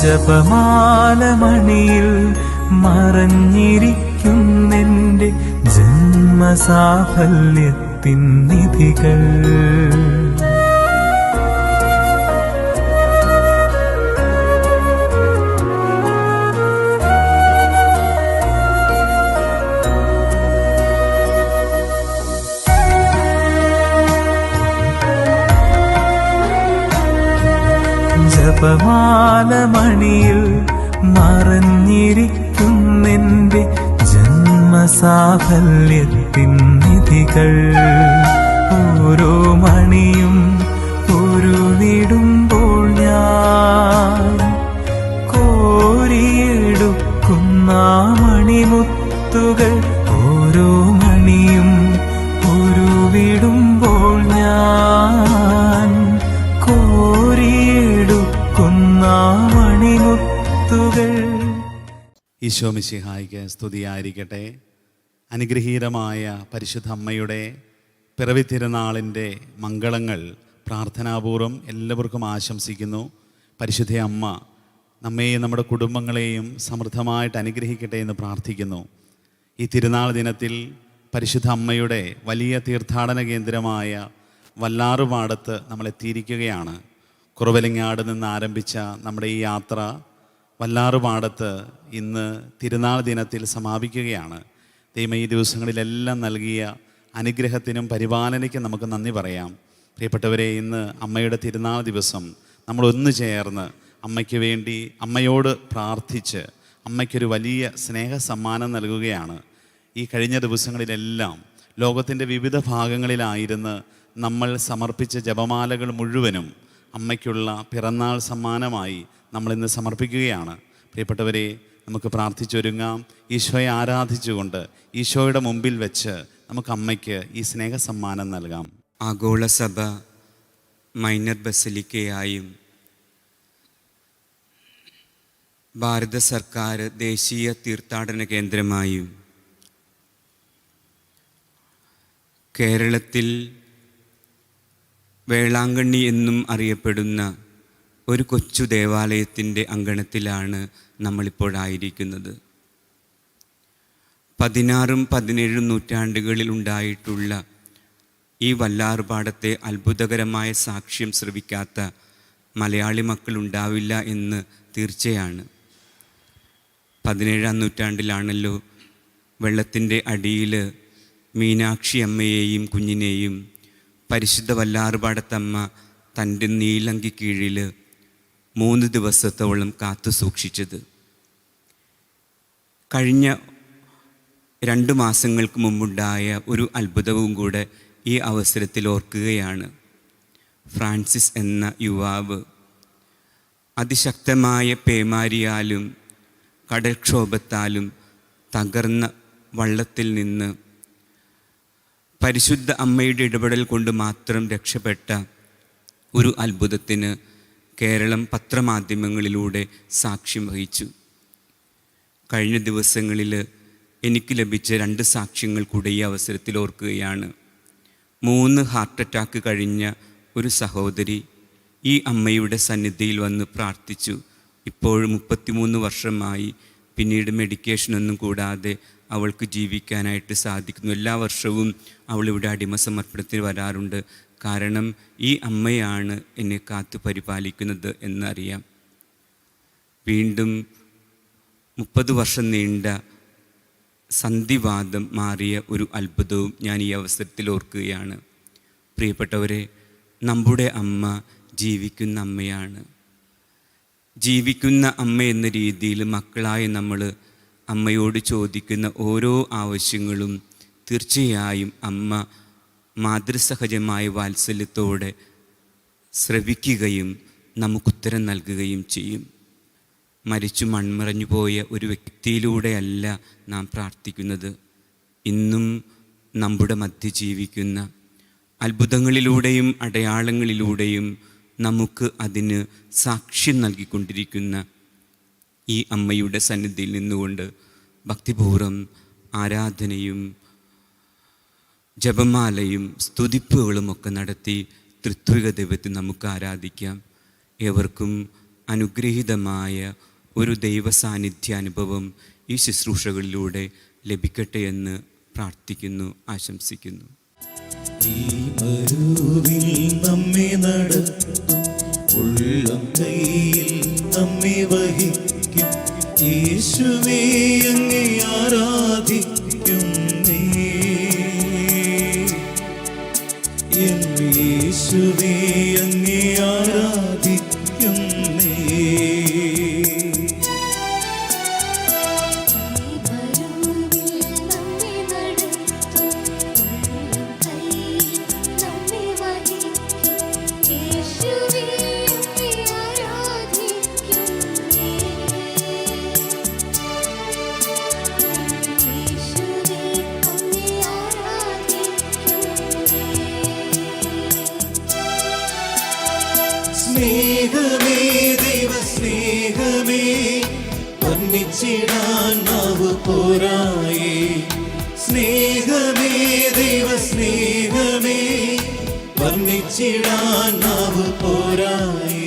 ജപമാലമണിയിൽ മറഞ്ഞിരിക്കുന്നെൻ്റെ ജന്മസാഫല്യത്തിൻ നിധികൾ. ജപമാലമണിയിൽ മറഞ്ഞിരിക്കുന്നെൻ്റെ ജന്മസാഫല്യത്തിൻ നിധികൾ. ഓരോ മണിയും ഉരുവിടുമ്പോൾ ഞാൻ കോരിയെടുക്കുന്ന മണിമുത്തുകൾ. ഓരോ മണിയും ഉരുവിടുമ്പോൾ ഞാൻ കോരിയെടുക്കുന്ന മണിമുത്തുകൾ. ഈശോ മിശിഹായ്ക്ക് സ്തുതിയായിരിക്കട്ടെ. അനുഗ്രഹീതമായ പരിശുദ്ധ അമ്മയുടെ പിറവി തിരുനാളിൻ്റെ മംഗളങ്ങൾ പ്രാർത്ഥനാപൂർവം എല്ലാവർക്കും ആശംസിക്കുന്നു. പരിശുദ്ധ അമ്മ നമ്മെയും നമ്മുടെ കുടുംബങ്ങളെയും സമൃദ്ധമായിട്ട് അനുഗ്രഹിക്കട്ടെ എന്ന് പ്രാർത്ഥിക്കുന്നു. ഈ തിരുനാൾ ദിനത്തിൽ പരിശുദ്ധ അമ്മയുടെ വലിയ തീർത്ഥാടന കേന്ദ്രമായ വല്ലാറുപാടത്ത് നമ്മൾ എത്തിയിരിക്കുകയാണ്. കുറവലങ്ങാട് നിന്ന് ആരംഭിച്ച നമ്മുടെ ഈ യാത്ര വല്ലാറുപാടത്ത് ഇന്ന് തിരുനാൾ ദിനത്തിൽ സമാപിക്കുകയാണ്. ദൈവം ഈ ദിവസങ്ങളിലെല്ലാം നൽകിയ അനുഗ്രഹത്തിനും പരിപാലനയ്ക്കും നമുക്ക് നന്ദി പറയാം. പ്രിയപ്പെട്ടവരെ, ഇന്ന് അമ്മയുടെ തിരുനാൾ ദിവസം നമ്മൾ ഒന്നു ചേർന്ന് അമ്മയ്ക്ക് വേണ്ടി അമ്മയോട് പ്രാർത്ഥിച്ച് അമ്മയ്ക്കൊരു വലിയ സ്നേഹ സമ്മാനം നൽകുകയാണ്. ഈ കഴിഞ്ഞ ദിവസങ്ങളിലെല്ലാം ലോകത്തിൻ്റെ വിവിധ ഭാഗങ്ങളിലായിരുന്ന് നമ്മൾ സമർപ്പിച്ച ജപമാലകൾ മുഴുവനും അമ്മയ്ക്കുള്ള പിറന്നാൾ സമ്മാനമായി നമ്മളിന്ന് സമർപ്പിക്കുകയാണ്. പ്രിയപ്പെട്ടവരെ, നമുക്ക് പ്രാർത്ഥിച്ചൊരുങ്ങാം. ഈശോയെ ആരാധിച്ചുകൊണ്ട് ഈശോയുടെ മുമ്പിൽ വെച്ച് നമുക്ക് അമ്മയ്ക്ക് ഈ സ്നേഹ സമ്മാനം നൽകാം. ആഗോള സഭ മൈനർ ബസലിക്കയായും ഭാരത സർക്കാർ ദേശീയ തീർത്ഥാടന കേന്ദ്രമായും കേരളത്തിൽ വേളാങ്കണ്ണി എന്നും അറിയപ്പെടുന്ന ഒരു കൊച്ചു ദേവാലയത്തിൻ്റെ അങ്കണത്തിലാണ് നമ്മളിപ്പോഴായിരിക്കുന്നത്. 16ഉം 17ഉം നൂറ്റാണ്ടുകളിൽ ഉണ്ടായിട്ടുള്ള ഈ വല്ലാറുപാടത്തെ അത്ഭുതകരമായ സാക്ഷ്യം ശ്രവിക്കാത്ത മലയാളി മക്കളുണ്ടാവില്ല എന്ന് തീർച്ചയാണ്. 17ആം നൂറ്റാണ്ടിലാണല്ലോ വെള്ളത്തിൻ്റെ അടിയിൽ മീനാക്ഷി അമ്മയെയും കുഞ്ഞിനെയും പരിശുദ്ധ വല്ലാറുപാടത്തമ്മ തൻ്റെ നീലങ്കി കീഴിൽ 3 ദിവസത്തോളം കാത്തു സൂക്ഷിച്ചത്. കഴിഞ്ഞ 2 മാസങ്ങൾക്ക് മുമ്പുണ്ടായ ഒരു അത്ഭുതവും കൂടെ ഈ അവസരത്തിൽ ഓർക്കുകയാണ്. ഫ്രാൻസിസ് എന്ന യുവാവ് അതിശക്തമായ പേമാരിയാലും കടൽക്ഷോഭത്താലും തകർന്ന വള്ളത്തിൽ നിന്ന് പരിശുദ്ധ അമ്മയുടെ ഇടപെടൽ കൊണ്ട് മാത്രം രക്ഷപ്പെട്ട ഒരു അത്ഭുതത്തിന് കേരളം പത്രമാധ്യമങ്ങളിലൂടെ സാക്ഷ്യം വഹിച്ചു. കഴിഞ്ഞ ദിവസങ്ങളിൽ എനിക്ക് ലഭിച്ച 2 സാക്ഷ്യങ്ങൾ കൂടെ ഈ അവസരത്തിൽ ഓർക്കുകയാണ്. 3 ഹാർട്ട് അറ്റാക്ക് കഴിഞ്ഞ ഒരു സഹോദരി ഈ അമ്മയുടെ സന്നിധിയിൽ വന്ന് പ്രാർത്ഥിച്ചു. ഇപ്പോഴും 33 വർഷമായി. പിന്നീട് മെഡിക്കേഷനൊന്നും കൂടാതെ അവൾക്ക് ജീവിക്കാനായിട്ട് സാധിക്കുന്നു. എല്ലാ വർഷവും അവളിവിടെ അടിമസമർപ്പണത്തിന് വരാറുണ്ട്. കാരണം ഈ അമ്മയാണ് എന്നെ കാത്തു പരിപാലിക്കുന്നത് എന്നറിയാം. വീണ്ടും 30 വർഷം നീണ്ട സന്ധിവാദം മാറിയ ഒരു അത്ഭുതവും ഞാൻ ഈ അവസരത്തിൽ ഓർക്കുകയാണ്. പ്രിയപ്പെട്ടവരെ, നമ്മുടെ അമ്മ ജീവിക്കുന്ന അമ്മയാണ്. ജീവിക്കുന്ന അമ്മ എന്ന രീതിയിൽ മക്കളായ നമ്മൾ അമ്മയോട് ചോദിക്കുന്ന ഓരോ ആവശ്യങ്ങളും തീർച്ചയായും അമ്മ മാതൃസഹജമായ വാത്സല്യത്തോടെ ശ്രവിക്കുകയും നമുക്കുത്തരം നൽകുകയും ചെയ്യും. മരിച്ചു മൺമറഞ്ഞു പോയ ഒരു വ്യക്തിയിലൂടെയല്ല നാം പ്രാർത്ഥിക്കുന്നത്. ഇന്നും നമ്മുടെ മധ്യ ജീവിക്കുന്ന അത്ഭുതങ്ങളിലൂടെയും അടയാളങ്ങളിലൂടെയും നമുക്ക് അതിന് സാക്ഷ്യം നൽകിക്കൊണ്ടിരിക്കുന്ന ഈ അമ്മയുടെ സന്നിധിയിൽ നിന്നുകൊണ്ട് ഭക്തിപൂർവ്വം ആരാധനയും ജപമാലയും സ്തുതിപ്പുകളുമൊക്കെ നടത്തി ത്രിത്വിക ദൈവത്തെ നമുക്ക് ആരാധിക്കാം. ഏവർക്കും അനുഗ്രഹീതമായ ഒരു ദൈവ സാന്നിധ്യാനുഭവം ഈ ശുശ്രൂഷകളിലൂടെ ലഭിക്കട്ടെ എന്ന് പ്രാർത്ഥിക്കുന്നു, ആശംസിക്കുന്നു. ഈ മരുവിൽ നമ്മെ നടത്തും, ഉള്ളം കയ്യിൽ നമ്മെ വഹിക്കും, യേശുവേ അങ്ങേ ആരാധിക്കുന്നേ, എൻ യേശുവേ അങ്ങേ ആരാധിക്കുന്നേ. സ്നേഹമേ ദൈവ സ്നേഹമേ, വർണ്ണിച്ചിടാൻ നാവ് പോരായേ. സ്നേഹമേ ദൈവ സ്നേഹമേ, വർണ്ണിച്ചിടാൻ നാവ് പോരായേ.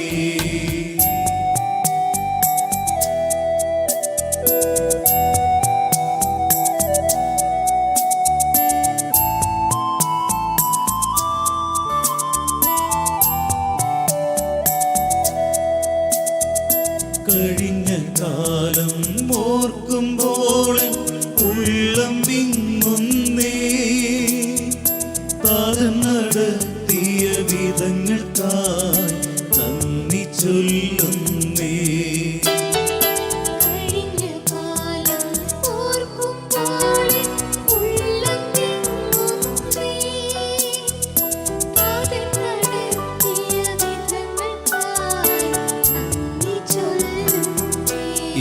കഴിഞ്ഞ കാലം ഓർക്കുമ്പോൾ ഉള്ളം വിങ്ങുന്നേ, താരം നടത്തിയ വിധങ്ങൾക്കായി നന്ദി ചൊല്ലുന്നേ.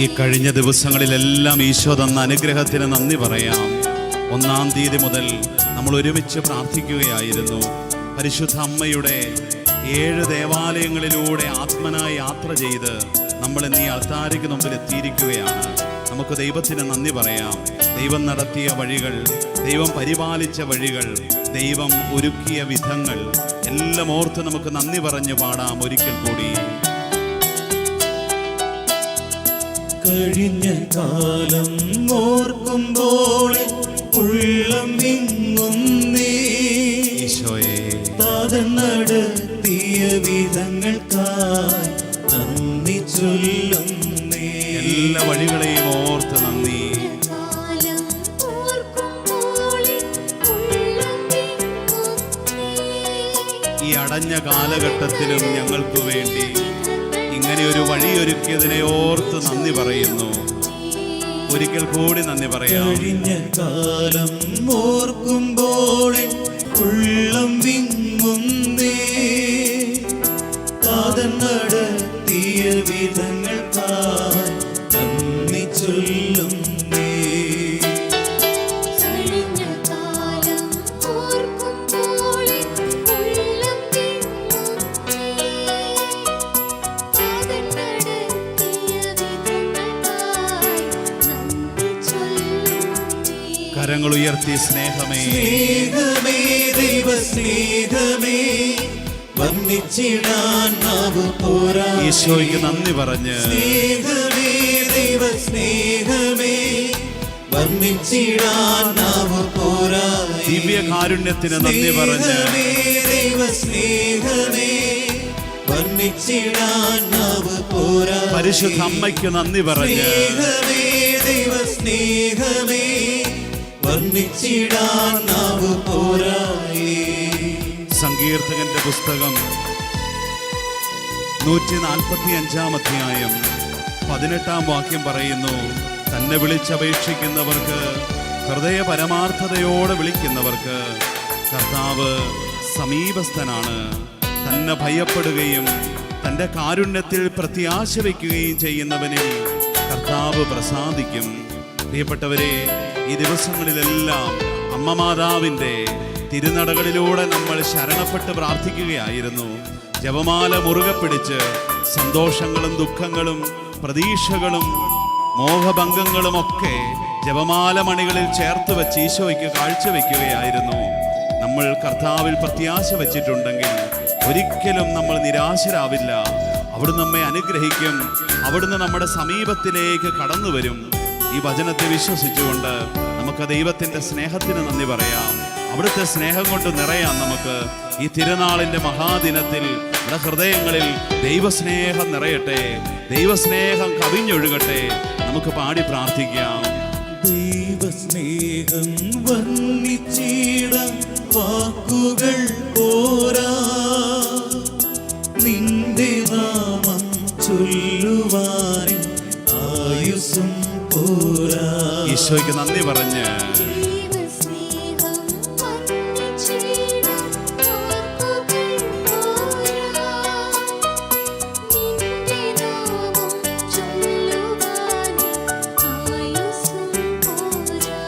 ഈ കഴിഞ്ഞ ദിവസങ്ങളിലെല്ലാം ഈശോ തന്ന അനുഗ്രഹത്തിന് നന്ദി പറയാം. 1-ാം തീയതി മുതൽ നമ്മൾ ഒരുമിച്ച് പ്രാർത്ഥിക്കുകയായിരുന്നു. പരിശുദ്ധ അമ്മയുടെ 7 ദേവാലയങ്ങളിലൂടെ ആത്മനായി യാത്ര ചെയ്ത് നമ്മൾ ഇന്ന് ഈ അൾത്താരയ്ക്ക് മുമ്പിൽ എത്തിയിരിക്കുകയാണ്. നമുക്ക് ദൈവത്തിന് നന്ദി പറയാം. ദൈവം നടത്തിയ വഴികൾ, ദൈവം പരിപാലിച്ച വഴികൾ, ദൈവം ഒരുക്കിയ വിധങ്ങൾ എല്ലാം ഓർത്ത് നമുക്ക് നന്ദി പറഞ്ഞു പാടാം ഒരിക്കൽ കൂടി. കഴിഞ്ഞ കാലം ഓർക്കുമ്പോൾ ഉള്ളം വിങ്ങുന്നേ, ഈശോയെ താതൻ നടത്തിയ വിധങ്ങൾക്കായി നന്ദി ചൊല്ലുന്നേ. എല്ലാ വഴികളെയും ഓർത്ത് നന്ദി. ഈ അടഞ്ഞ കാലഘട്ടത്തിലും ഞങ്ങൾക്ക് വേണ്ടി ഇങ്ങനെ ഒരു വഴിയൊരുക്കിയതിനെ ഓർത്ത് നന്ദി പറയുന്നു. ഒരിക്കൽ കൂടി നന്ദി പറയാം. കഴിഞ്ഞ കാലം ഓർക്കുമ്പോൾ ഉള്ളം വിങ്ങുന്നേ, താതൻ നടത്തിയ വിധങ്ങൾക്കായി നന്ദി ചൊല്ലുന്നേ. കരങ്ങൾ ഉയർത്തി സ്നേഹമേ, സ്നേഹമേ ദൈവ സ്നേഹമേ, വർണ്ണിച്ചിടാൻ നാവ് പോരായേ. ഈശോയ്ക്ക് നന്ദി പറഞ്ഞ് സ്നേഹമേ ദൈവ സ്നേഹമേ, വർണ്ണിച്ചിടാൻ നാവ് പോരായേ. ദിവ്യകാരുണ്യത്തിന് നന്ദി പറഞ്ഞ് സ്നേഹമേ ദൈവ സ്നേഹമേ, വർണ്ണിച്ചിടാൻ നാവ് പോരായേ. പരിശുദ്ധ അമ്മയ്ക്ക് നന്ദി പറഞ്ഞ് സ്നേഹമേ ദൈവ സ്നേഹമേ, വർണ്ണിച്ചിടാൻ നാവ് പോരായേ. സങ്കീർത്തകന്റെ പുസ്തകം 145-ാം അധ്യായം 18-ാം വാക്യം പറയുന്നു, തന്നെ വിളിച്ചപേക്ഷിക്കുന്നവർക്ക്, ഹൃദയ പരമാർത്ഥതയോടെ വിളിക്കുന്നവർക്ക് കർത്താവ് സമീപസ്ഥനാണ്. തന്നെ ഭയപ്പെടുകയും തൻ്റെ കാരുണ്യത്തിൽ പ്രത്യാശ വയ്ക്കുകയും ചെയ്യുന്നവനിൽ കർത്താവ് പ്രസാദിക്കും. പ്രിയപ്പെട്ടവരെ, ഈ ദിവസങ്ങളിലെല്ലാം അമ്മ മാതാവിൻ്റെ തിരുനടകളിലൂടെ നമ്മൾ ശരണപ്പെട്ട് പ്രാർത്ഥിക്കുകയായിരുന്നു. ജപമാല മുറുകെ പിടിച്ച് സന്തോഷങ്ങളും ദുഃഖങ്ങളും പ്രതീക്ഷകളും മോഹഭംഗങ്ങളുമൊക്കെ ജപമാല മണികളിൽ ചേർത്ത് വെച്ച് ഈശോയ്ക്ക് കാഴ്ചവെക്കുകയായിരുന്നു. നമ്മൾ കർത്താവിൽ പ്രത്യാശ വച്ചിട്ടുണ്ടെങ്കിൽ ഒരിക്കലും നമ്മൾ നിരാശരാവില്ല. അവിടുന്ന് നമ്മെ അനുഗ്രഹിക്കും. അവിടുന്ന് നമ്മുടെ സമീപത്തിലേക്ക് കടന്നു വരും. ഈ വചനത്തെ വിശ്വസിച്ചുകൊണ്ട് നമുക്ക് ദൈവത്തിൻ്റെ സ്നേഹത്തിന് നന്ദി പറയാം. അവിടുത്തെ സ്നേഹം കൊണ്ട് നിറയാം. നമുക്ക് ഈ തിരുനാളിൻ്റെ മഹാദിനത്തിൽ നമ്മുടെ ഹൃദയങ്ങളിൽ ദൈവസ്നേഹം നിറയട്ടെ, ദൈവസ്നേഹം കവിഞ്ഞൊഴുകട്ടെ. നമുക്ക് പാടി പ്രാർത്ഥിക്കാം. ദൈവസ്നേഹം വർണ്ണിച്ചിടാൻ വാക്കുകൾ പോരാ, നിന്റെ നാമം ചൊല്ലുവാൻ ആയുസ്സും പോരാ. ഈശോയ്ക്ക് നന്ദി പറഞ്ഞ്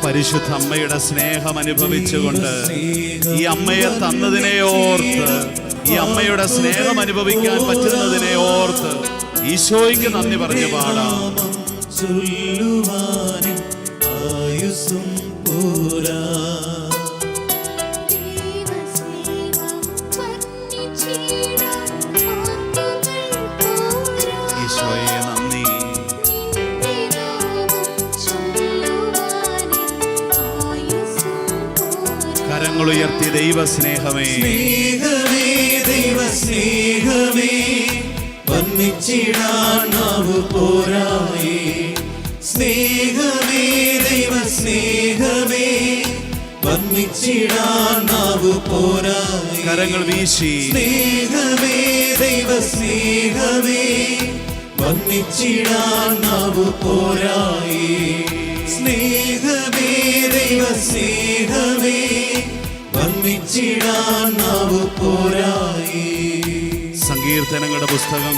പരിശുദ്ധ അമ്മയുടെ സ്നേഹം അനുഭവിച്ചുകൊണ്ട് ഈ അമ്മയെ തന്നതിനെ ഓർത്ത്, ഈ അമ്മയുടെ സ്നേഹം അനുഭവിക്കാൻ പറ്റുന്നതിനെ ഓർത്ത് ഈശോയ്ക്ക് നന്ദി പറഞ്ഞു പാടാം. ചൊല്ലുവാൻ ആയുസ്സും പോരാ. ഈശോയെ നന്ദി. കരങ്ങളുയർത്തി ദൈവസ്നേഹമേ, സ്നേഹമേ ദൈവസ്നേഹമേ, വർണ്ണിച്ചിടാൻ നാവ് പോരായേ. സ്നേഹമേ ദൈവസ്നേഹമേ, വർണ്ണിച്ചിടാൻ നാവ് പോരായേ. കരങ്ങൾ വീശി. സ്നേഹമേ ദൈവസ്നേഹമേ, വർണ്ണിച്ചിടാൻ നാവ് പോരായേ. സ്നേഹമേ ദൈവസ്നേഹമേ, വർണ്ണിച്ചിടാൻ നാവ് പോരായേ. സങ്കീർത്തനങ്ങളുടെ പുസ്തകം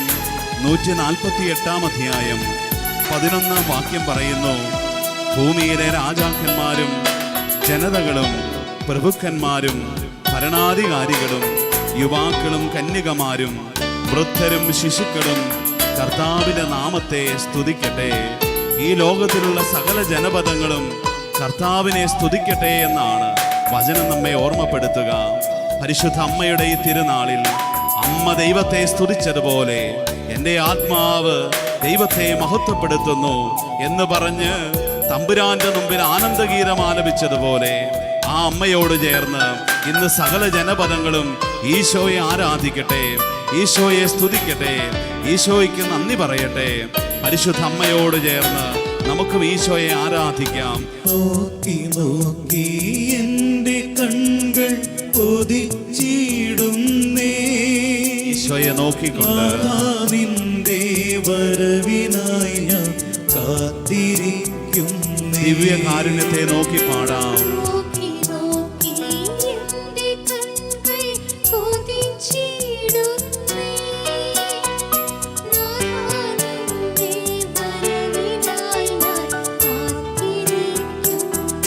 148 അധ്യായം 11 വാക്യം പറയുന്നു, ഭൂമിയിലെ രാജാക്കന്മാരും ജനതകളും പ്രഭുക്കന്മാരും ഭരണാധികാരികളും യുവാക്കളും കന്യകമാരും വൃദ്ധരും ശിശുക്കളും കർത്താവിന്റെ നാമത്തെ സ്തുതിക്കട്ടെ. ഈ ലോകത്തിലുള്ള സകല ജനപദങ്ങളും കർത്താവിനെ സ്തുതിക്കട്ടെ എന്നാണ് വചനം നമ്മെ ഓർമ്മപ്പെടുത്തുക. പരിശുദ്ധ അമ്മയുടെ ഈ തിരുനാളിൽ അമ്മ ദൈവത്തെ സ്തുതിച്ചതുപോലെ എൻ്റെ ആത്മാവ് ദൈവത്തെ മഹത്വപ്പെടുത്തുന്നു എന്ന് പറഞ്ഞ് തമ്പുരാന്റെ മുമ്പിൽ ആനന്ദഗീതം ആലപിച്ചതുപോലെ ആ അമ്മയോട് ചേർന്ന് ഇന്ന് സകല ജനപദങ്ങളും ഈശോയെ ആരാധിക്കട്ടെ, ഈശോയെ സ്തുതിക്കട്ടെ, ഈശോയ്ക്ക് നന്ദി പറയട്ടെ. പരിശുദ്ധ അമ്മയോട് ചേർന്ന് നമുക്കും ഈശോയെ ആരാധിക്കാം. നോക്കി നോക്കി എൻ്റെ കണ്ണുകൾ കൊതിച്ചിടുന്നേ, ഈശോയെ നോക്കിക്കൊണ്ട് നിന്റെ വരവിനായി ഞാൻ കാത്തിരിക്കുന്നേ. ദിവ്യകാരുണ്യത്തെ നോക്കി പാടാം.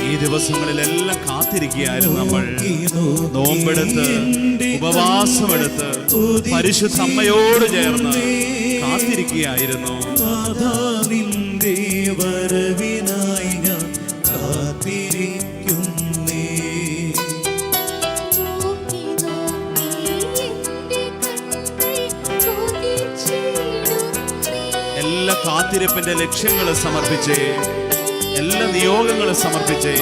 ഈ ദിവസങ്ങളിലെല്ലാം കാത്തിരിക്കുകയായിരുന്നു നമ്മൾ. നോമ്പെടുത്ത് ഉപവാസമെടുത്ത് പരിശുദ്ധ അമ്മയോട് ചേർന്ന് കാത്തിരിക്കുകയായിരുന്നു. നിന്റെ വരവിനായി ഞാൻ കാത്തിരിക്കുന്നേ. എല്ലാ കാത്തിരിപ്പിന്റെ ലക്ഷ്യങ്ങളും സമർപ്പിച്ചേ, എല്ലാ നിയോഗങ്ങളും സമർപ്പിച്ചേ,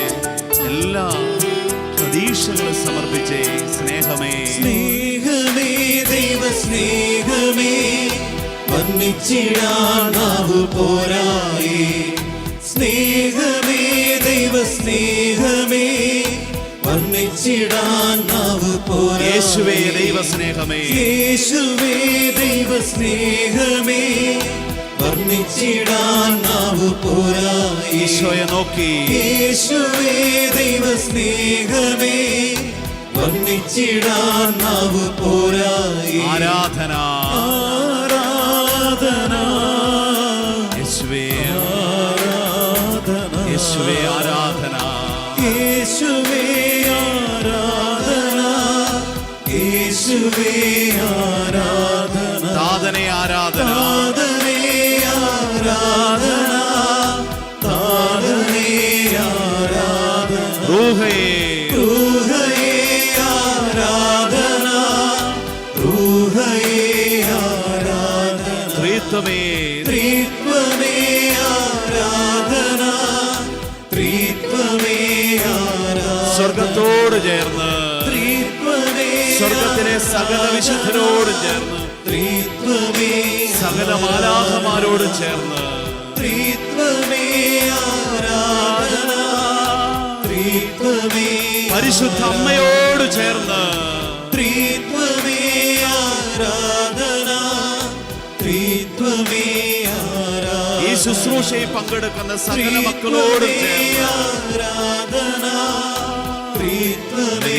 എല്ലാ പ്രതീക്ഷകളും സമർപ്പിച്ചേ. സ്നേഹമേ സ്നേഹമേ ദൈവസ്നേഹമേ, വർണ്ണിച്ചിടാൻ നാവ് പോരായേ. സ്നേഹമേ ദൈവസ്നേഹമേ, വർണ്ണിച്ചിടാൻ നാവ് പോരായേ. യേശുവേ ദൈവസ്നേഹമേ, യേശുവേ ദൈവസ്നേഹമേ, വർണ്ണിച്ചിടാൻ നാവ് പോരായേ. ഈശോയെ നോക്കി. യേശുവേ ദൈവസ്നേഹമേ, വർണ്ണിച്ചിടാൻ നാവ് പോരായേ. ആരാധന ആരാധന യേശുവേ, ആരാധന യേശുവേ ആരാധന, യേശുവേ ആരാധന, യേശുവേ ആരാധന, താതനെ ആരാധന, താതനേ ആരാധന, താതനേ ആരാധന, റൂഹയേ റൂഹയേ ആരാധന, റൂഹയേ ആരാധന. ത്രിത്വമേ ത്രിത്വമേ ആരാധന, ത്രിത്വമേ ആരാധന. സ്വർഗത്തോട് ചേർന്ന്, ത്രിത്വമേ സ്വർഗത്തിലെ സകല വിശുദ്ധരോട് ചേർന്ന്, ത്രിത്വമേ സകല മാലാഖമാരോട് ചേർന്ന്, ത്രിത്വമേ ആരാധന, ത്രിത്വമേ പരിശുദ്ധ അമ്മയോട് ചേർന്ന്, ത്രിത്വമേ ആരാധന, ത്രിത്വമേ ആരാധന. ഈ ശുശ്രൂഷയിൽ പങ്കെടുക്കുന്ന സകല മക്കളോട് ചേർന്ന് ആരാധന, ത്രിത്വമേ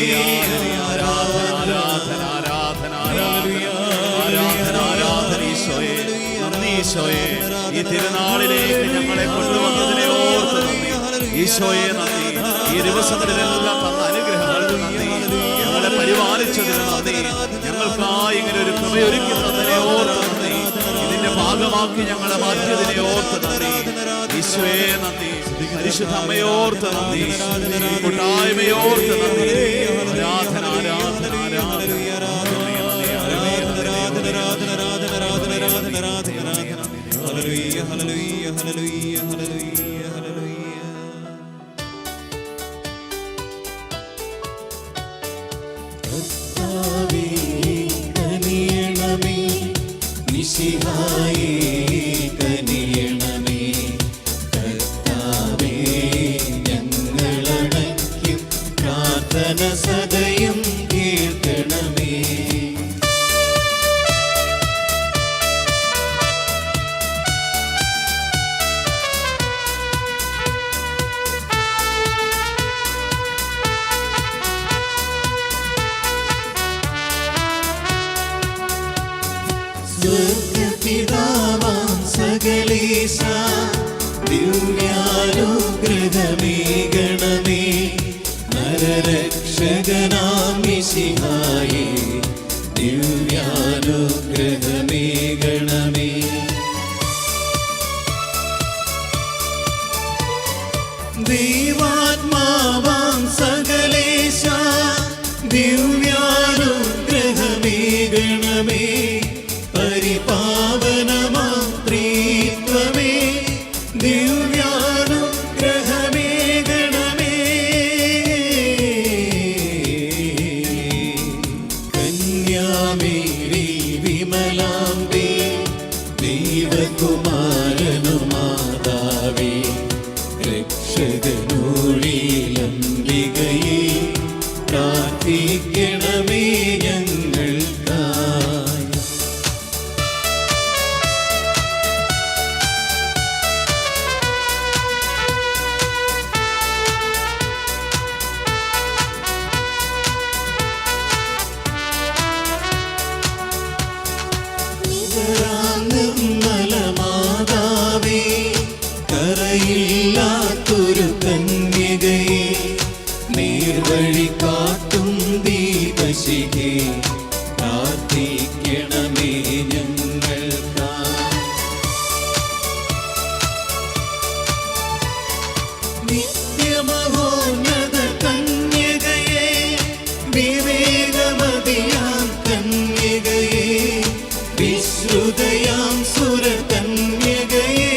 ആരാധന, ആരാധന, ആരാധന, ആരാധന, ആരാധന. ഈശോയെ നന്ദി, ഈശോയെ ഈ തിരുനാളിലേക്ക് ഞങ്ങളെ കൊണ്ടുവന്നതിനെ ഓർത്ത് നന്ദി. ഈശോയെ നന്ദി, ഈ ദിവസങ്ങളിലെല്ലാം തന്ന അനുഗ്രഹങ്ങൾക്ക് നന്ദി, ഞങ്ങളെ പരിപാലിച്ചതിന് നന്ദി, ഞങ്ങൾക്കായി ഇങ്ങനെ ഒരു കൃപയൊരുക്കി തന്നതിനെ ഓർത്ത് നന്ദി, ഇതിന്റെ ഭാഗമാക്കി ഞങ്ങളെ മാറ്റിയതിനെ ഓർത്ത് നന്ദി. ഈശോയെ നന്ദി, പരിശുദ്ധ അമ്മയോർത്ത് നന്ദി, കൂട്ടായ്മയോർത്ത് നന്ദി. ആരാധന, ആരാധന, ആരാധന. Hallelujah, hallelujah, hallelujah, hallelujah, hallelujah. കർത്താവേ കനിയണമേ, മിശിഹായേ കനിയണമേ. കർത്താവേ ഞങ്ങളടയ്ക്കും പ്രാർത്ഥന സദയം കേൾക്കണമേ. സ്വർഗപിതാവാം സകലേശ, ദിവ്യാനുഗ്രഹമേകണമേ. നരരക്ഷകനാം മിശിഹായേ, ദിവ്യാനുഗ്രഹമേകണമേ. ദൈവാത്മാവാം സകലേശ, ദിവ്യാനുഗ്രഹമേകണമേ. പരിപാവനമാം ത്രിത്വമേ, ദിവ്യാനുഗ്രഹമേകണമേ. കന്യാമേരി വിമലാംബേ, ദൈവകുമാരനു മാതാവേ, രക്ഷകനൂഴിലംബികയെ പ്രാർത്ഥിക്കണമേ ഞങ്ങൾക്കായി. നിർമ്മലമാതാവേ, കറയില്ലാത്തൊരു കന്യകയെ, നേർവഴി കാട്ടും ദീപശിഖേ, പ്രാർത്ഥിക്കണമേ ഞങ്ങൾക്കായി. നിത്യമഹോന്നത കന്യകയെ, വിവേകമതിയാം കന്യകയെ, വിശ്രുതയാം സുരകന്യകയെ,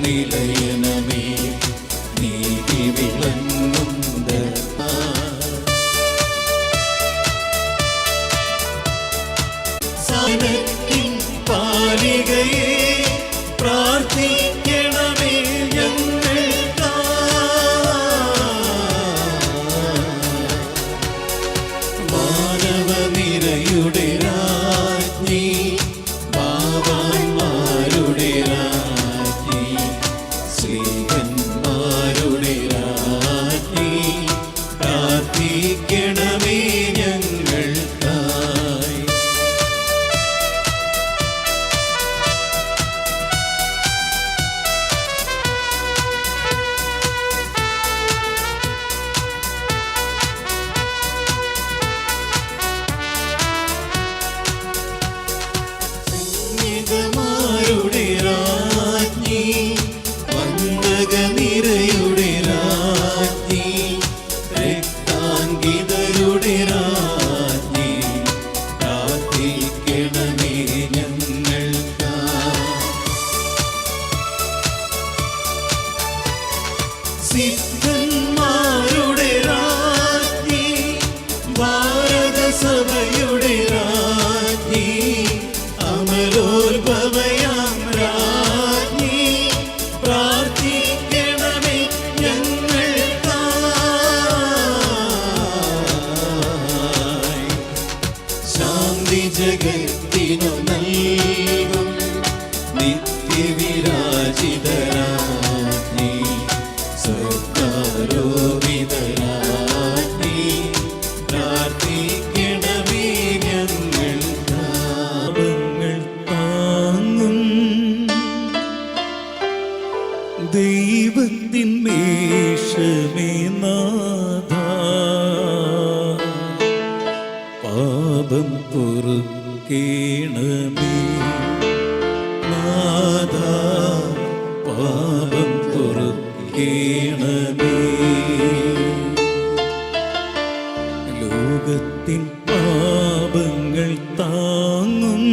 നിലയനമേ നീതി വിളങ്ങും സനത്തിൻ പാലികയെ, പ്രാർത്ഥിക്കണമേ ഞങ്ങൾക്കായി. മാനവനിരയുടെ രാജ്ഞി, ബാവാന്മാരുടെ രാജ്ഞി, ശ്രീകന്മാരുടെ രാജ്ഞി, പ്രാർത്ഥിക്കണമേ ഞങ്ങൾക്കായി. സൈനികമാരുടെ രാജ്ഞി, വന്ദകനിരയുടെ രാജ്ഞി, രക്താങ്കിതരുടെ രാജ്ഞി, പ്രാർത്ഥിക്കണമേ ഞങ്ങൾക്കായി. ജഗത്തിനു നൽകും നിത്യവിരാജിതരാജ്ഞി സ്വർഗാരോപിതരാജ്ഞി പ്രാർത്ഥിക്കണമേ ഞങ്ങൾ പാപങ്ങൾ താങ്ങും ദൈവത്തിൻ മേഷമേ നാഥ പാപം പൊറുക്കേണമേ നാഥ പാപം പൊറുക്കേണമേ ലോകത്തിൻ പാപങ്ങൾ താങ്ങും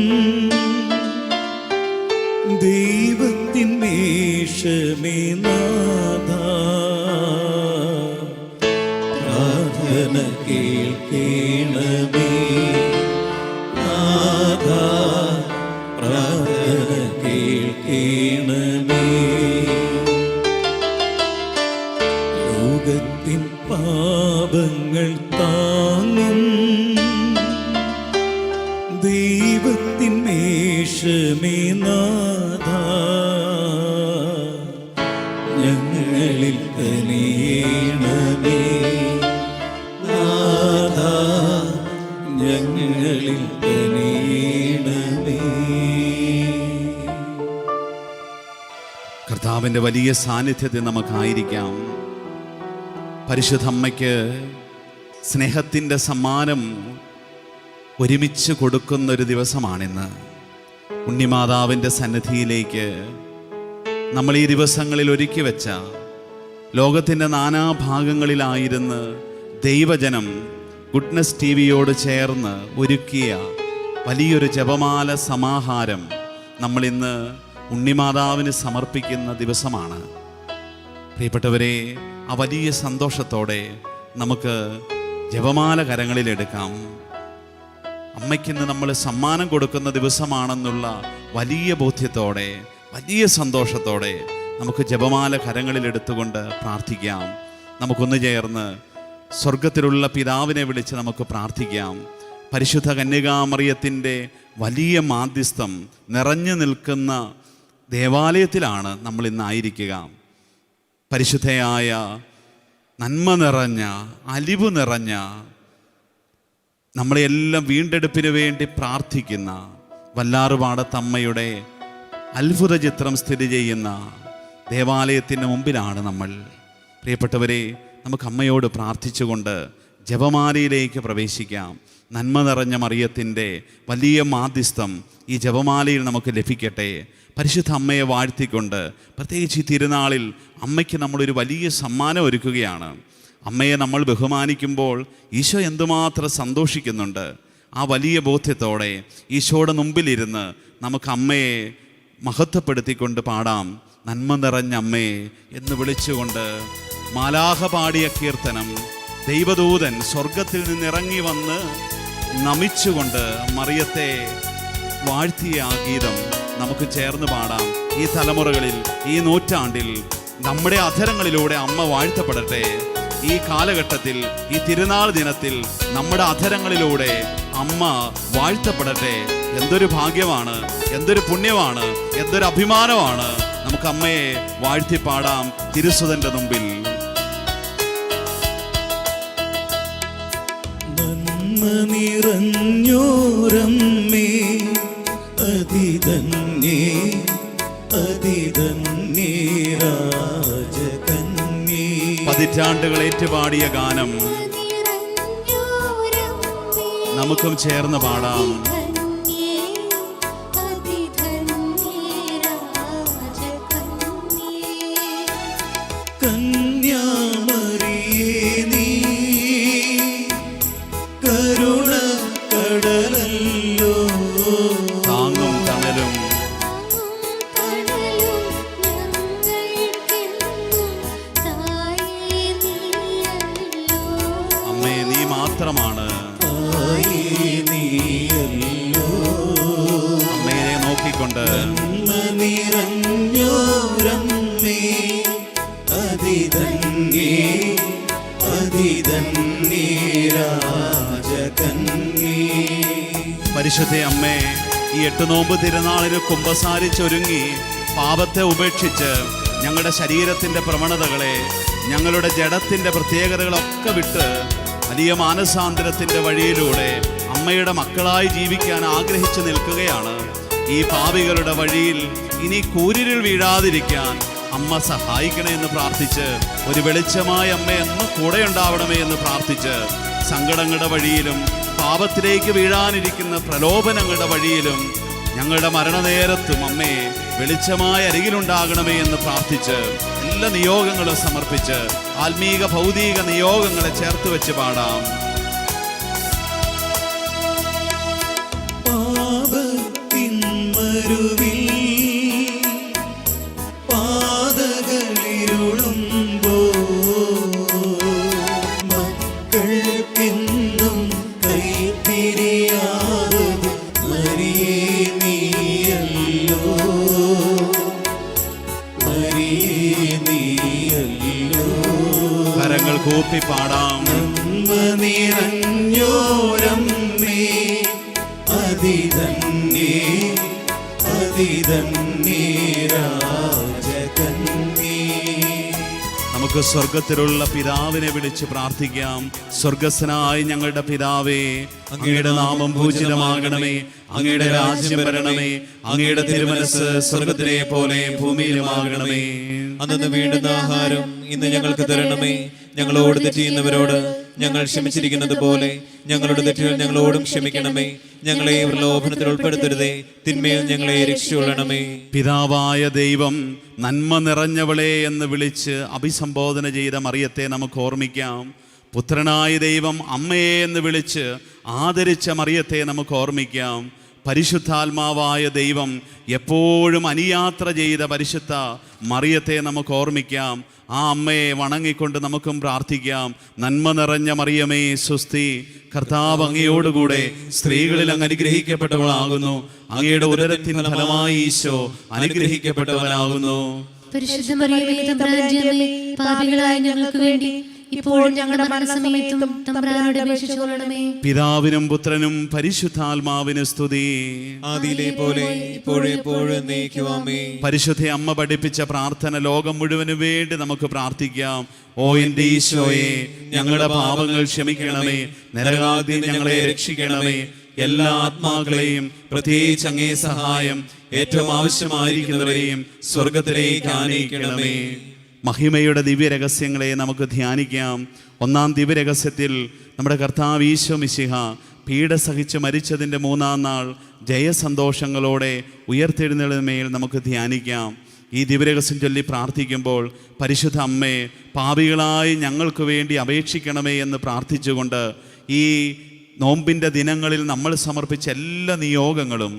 ദൈവത്തിൻ മേഷമേ നാഥ പ്രാർത്ഥന കേൾക്കേണമേ നാഥ പ്രാർത്ഥന കേൾക്കേണമേ ലോകത്തിൻ പാപങ്ങൾ താങ്ങും ദൈവത്തിൻ മേഷമേ നാഥ ഞങ്ങളിൽ കനിയേണമേ നാഥ ഞങ്ങളിൽ കനിയേണമേ. കർത്താവിൻ്റെ വലിയ സാന്നിധ്യത്തിൽ നമുക്കായിരിക്കാം. പരിശുദ്ധ അമ്മയ്ക്ക് സ്നേഹത്തിൻ്റെ സമ്മാനം ഒരുമിച്ച് കൊടുക്കുന്നൊരു ദിവസമാണിന്ന്. ഉണ്ണിമാതാവിൻ്റെ സന്നിധിയിലേക്ക് നമ്മൾ ഈ ദിവസങ്ങളിൽ ഒരുക്കി വെച്ച ലോകത്തിൻ്റെ നാനാഭാഗങ്ങളിലായിരുന്ന് ദൈവജനം ഗുഡ്നസ് ടിവിയോട് ചേർന്ന് ഒരുക്കിയ വലിയൊരു ജപമാല സമാഹാരം നമ്മളിന്ന് ഉണ്ണിമാതാവിന് സമർപ്പിക്കുന്ന ദിവസമാണ്. പ്രിയപ്പെട്ടവരെ, ആ വലിയ സന്തോഷത്തോടെ നമുക്ക് ജപമാല കരങ്ങളിലെടുക്കാം. അമ്മയ്ക്കിന്ന് നമ്മൾ സമ്മാനം കൊടുക്കുന്ന ദിവസമാണെന്നുള്ള വലിയ ബോധ്യത്തോടെ, വലിയ സന്തോഷത്തോടെ നമുക്ക് ജപമാല കരങ്ങളിലെടുത്തുകൊണ്ട് പ്രാർത്ഥിക്കാം. നമുക്കൊന്ന് ചേർന്ന് സ്വർഗത്തിലുള്ള പിതാവിനെ വിളിച്ച് നമുക്ക് പ്രാർത്ഥിക്കാം. പരിശുദ്ധ കന്യകാമറിയത്തിൻ്റെ വലിയ മാധ്യസ്ഥം നിറഞ്ഞു നിൽക്കുന്ന ദേവാലയത്തിലാണ് നമ്മൾ ഇന്നായിരിക്കുക. പരിശുദ്ധയായ നന്മ നിറഞ്ഞ, അലിവ് നിറഞ്ഞ, നമ്മളെല്ലാം വീണ്ടെടുപ്പിന് വേണ്ടി പ്രാർത്ഥിക്കുന്ന വല്ലാറുപാടത്തമ്മയുടെ അത്ഭുത ചിത്രം സ്ഥിതി ചെയ്യുന്ന ദേവാലയത്തിന് മുമ്പിലാണ് നമ്മൾ. പ്രിയപ്പെട്ടവരെ, നമുക്ക് അമ്മയോട് പ്രാർത്ഥിച്ചുകൊണ്ട് ജപമാലയിലേക്ക് പ്രവേശിക്കാം. നന്മ നിറഞ്ഞ മറിയത്തിൻ്റെ വലിയ മാധ്യസ്ഥം ഈ ജപമാലയിൽ നമുക്ക് ലഭിക്കട്ടെ. പരിശുദ്ധ അമ്മയെ വാഴ്ത്തിക്കൊണ്ട്, പ്രത്യേകിച്ച് ഈ തിരുനാളിൽ അമ്മയ്ക്ക് നമ്മളൊരു വലിയ സമ്മാനം ഒരുക്കുകയാണ്. അമ്മയെ നമ്മൾ ബഹുമാനിക്കുമ്പോൾ ഈശോ എന്തുമാത്രം സന്തോഷിക്കുന്നുണ്ട്. ആ വലിയ ബോധ്യത്തോടെ ഈശോയുടെ മുമ്പിലിരുന്ന് നമുക്ക് അമ്മയെ മഹത്വപ്പെടുത്തിക്കൊണ്ട് പാടാം. നന്മ നിറഞ്ഞ അമ്മേ എന്ന് വിളിച്ചുകൊണ്ട് മാലാഖ പാടിയ കീർത്തനം, ദൈവദൂതൻ സ്വർഗത്തിൽ നിന്നിറങ്ങി വന്ന് നമിച്ചുകൊണ്ട് മറിയത്തെ വാഴ്ത്തിയ ആ ഗീതം നമുക്ക് ചേർന്ന് പാടാം. ഈ തലമുറകളിൽ, ഈ നൂറ്റാണ്ടിൽ നമ്മുടെ അധരങ്ങളിലൂടെ അമ്മ വാഴ്ത്തപ്പെടട്ടെ. ഈ കാലഘട്ടത്തിൽ, ഈ തിരുനാൾ ദിനത്തിൽ നമ്മുടെ അധരങ്ങളിലൂടെ അമ്മ വാഴ്ത്തപ്പെടട്ടെ. എന്തൊരു ഭാഗ്യമാണ്, എന്തൊരു പുണ്യമാണ്, എന്തൊരു അഭിമാനമാണ്. നമുക്ക് അമ്മയെ വാഴ്ത്തിപ്പാടാം തിരുസുതന്റെ മുമ്പിൽ. നന്മ നിറഞ്ഞോരമ്മേ അതിധന്യേ അതിധന്യേ രാജകന്യേ. പതിറ്റാണ്ടുകൾ ഏറ്റുപാടിയ ഗാനം നമുക്കും ചേർന്ന് പാടാം. കന്യാമറിയേ നീ കരുണ കടലല്ലോ, താങ്ങും തണലും അമ്മേ നീ മാത്രമാണ്. അമ്മയെ നോക്കിക്കൊണ്ട് നിറഞ്ഞോരമ്മേ അതിധന്യേ അതിധന്യേ രാജകന്യേ. പരിശുദ്ധ അമ്മേ, ഈ 8 നോമ്പ് തിരുനാളിന് കുമ്പസാരിച്ചൊരുങ്ങി പാപത്തെ ഉപേക്ഷിച്ച് ഞങ്ങളുടെ ശരീരത്തിൻ്റെ പ്രവണതകളെ, ഞങ്ങളുടെ ജഡത്തിൻ്റെ പ്രത്യേകതകളൊക്കെ വിട്ട് വലിയ മാനസാന്തരത്തിൻ്റെ വഴിയിലൂടെ അമ്മയുടെ മക്കളായി ജീവിക്കാൻ ആഗ്രഹിച്ചു നിൽക്കുകയാണ്. ഈ പാപികളുടെ വഴിയിൽ ഇനി കൂരിരുൾ വീഴാതിരിക്കാൻ അമ്മ സഹായിക്കണേ എന്ന് പ്രാർത്ഥിച്ച്, ഒരു വെളിച്ചമായ അമ്മ എന്ന് കൂടെ ഉണ്ടാവണമേ എന്ന് പ്രാർത്ഥിച്ച്, സങ്കടങ്ങളുടെ വഴിയിലും പാപത്തിലേക്ക് വീഴാനിരിക്കുന്ന പ്രലോഭനങ്ങളുടെ വഴിയിലും ഞങ്ങളുടെ മരണനേരത്തും അമ്മേ വെളിച്ചമായ അരികിലുണ്ടാകണമേ എന്ന് പ്രാർത്ഥിച്ച്, എല്ലാ നിയോഗങ്ങളും സമർപ്പിച്ച് ആത്മീക ഭൗതിക നിയോഗങ്ങളെ ചേർത്ത് വെച്ച് പാടാം. പാപത്തിൻ മരുവിൽ പാതകളിരുളുമ്പോൾ മക്കൾക്കെന്നും കൈത്തിരിയാതെ മരിയേ നീയല്ലോ, മരിയേ നീയല്ലോ. കരങ്ങൾ കൂപ്പി പാടാം. നന്മ നിറഞ്ഞോരമ്മേ, അതിതന്നേ അതിതന്നേ രാജകന്യേ. നമുക്ക് സ്വർഗത്തിലുള്ള പിതാവിനെ വിളിച്ച് പ്രാർത്ഥിക്കാം. സ്വർഗസ്ഥനായ ഞങ്ങളുടെ പിതാവേ, അങ്ങയുടെ നാമം പൂജിതമാകണമേ, അങ്ങയുടെ രാജ്യം വരണമേ, അങ്ങയുടെ തിരുമനസ് സ്വർഗത്തിലെ പോലെ ഭൂമിയിലുമാകണമേ. അന്നു വേണ്ടുന്ന ആഹാരം ഇന്ന് ഞങ്ങൾക്ക് തരണമേ. ഞങ്ങളോട് തെറ്റ് ചെയ്യുന്നവരോട് ഞങ്ങൾ ക്ഷമിച്ചിരിക്കുന്നത് പോലെ ഞങ്ങളുടെ തെറ്റുകൾ ഞങ്ങളോടും ക്ഷമിക്കണമേ. ഞങ്ങളെ പ്രലോഭനത്തിൽ ഉൾപ്പെടുത്തരുതേ, തിന്മയിൽ ഞങ്ങളെ രക്ഷിച്ചുകൊള്ളണമേ. പിതാവായ ദൈവം നന്മ നിറഞ്ഞവളെ എന്ന് വിളിച്ച് അഭിസംബോധന ചെയ്ത മറിയത്തെ നമുക്ക് ഓർമ്മിക്കാം. പുത്രനായ ദൈവം അമ്മയെ എന്ന് വിളിച്ച് ആദരിച്ച മറിയത്തെ നമുക്ക് ഓർമ്മിക്കാം. പരിശുദ്ധാത്മാവായ ദൈവം എപ്പോഴും അനുയാത്ര ചെയ്ത പരിശുദ്ധ മറിയത്തെ നമുക്ക് ഓർമ്മിക്കാം. ആ അമ്മയെ വണങ്ങിക്കൊണ്ട് നമുക്കും പ്രാർത്ഥിക്കാം. നന്മ നിറഞ്ഞ മറിയമേ സ്വസ്തി, കർത്താവ് അങ്ങയോടുകൂടെ സ്ത്രീകളിൽ അങ്ങ് അനുഗ്രഹിക്കപ്പെട്ടവളാകുന്നു. അങ്ങയുടെ ഉദരത്തിൻ ഫലമായി ഈശോ അനുഗ്രഹിക്കപ്പെട്ടവനാകുന്നു. പരിശുദ്ധ മറിയമേ തമ്പുരാന്റെ അമ്മേ, പാപികളായ ഞങ്ങൾക്ക് വേണ്ടി ഇപ്പോഴും ഞങ്ങളുടെ മരണസമയത്തും തമ്പുരാനോട് അപേക്ഷിച്ചുകൊള്ളണമേ. പിതാവിനും പുത്രനും പരിശുദ്ധാത്മാവിന് സ്തുതി. ആദിയിലെ പോലെ ഇപ്പോഴെപ്പോഴും എന്നേക്കും ആമേൻ. പരിശുദ്ധ അമ്മ പഠിപ്പിച്ച പ്രാർത്ഥന ലോകം മുഴുവനും വേണ്ടി നമുക്ക് പ്രാർത്ഥിക്കാം. ഓ എൻ്റെ ഈശോയെ, ഞങ്ങളുടെ പാപങ്ങൾ ക്ഷമിക്കണമേ, നരകാഗ്നിയിൽ ഞങ്ങളെ രക്ഷിക്കണമേ. എല്ലാ ആത്മാക്കളെയും, പ്രത്യേകിച്ച് അങ്ങേ സഹായം ഏറ്റവും ആവശ്യമായിരിക്കുന്നവരെയും സ്വർഗത്തിലേക്ക് ആനയിക്കണമേ. മഹിമയുടെ ദിവ്യരഹസ്യങ്ങളെ നമുക്ക് ധ്യാനിക്കാം. ഒന്നാം ദിവ്യരഹസ്യത്തിൽ നമ്മുടെ കർത്താവ് ഈശോ മിശിഹ പീഡ സഹിച്ച് മരിച്ചതിൻ്റെ 3-ാം നാൾ ജയസന്തോഷങ്ങളോടെ ഉയർത്തെഴുന്നേൽമേൽ നമുക്ക് ധ്യാനിക്കാം. ഈ ദിവ്യരഹസ്യം ചൊല്ലി പ്രാർത്ഥിക്കുമ്പോൾ പരിശുദ്ധ അമ്മേ, പാപികളായി ഞങ്ങൾക്ക് വേണ്ടി അപേക്ഷിക്കണമേ എന്ന് പ്രാർത്ഥിച്ചുകൊണ്ട് ഈ നോമ്പിൻ്റെ ദിനങ്ങളിൽ നമ്മൾ സമർപ്പിച്ച എല്ലാ നിയോഗങ്ങളും,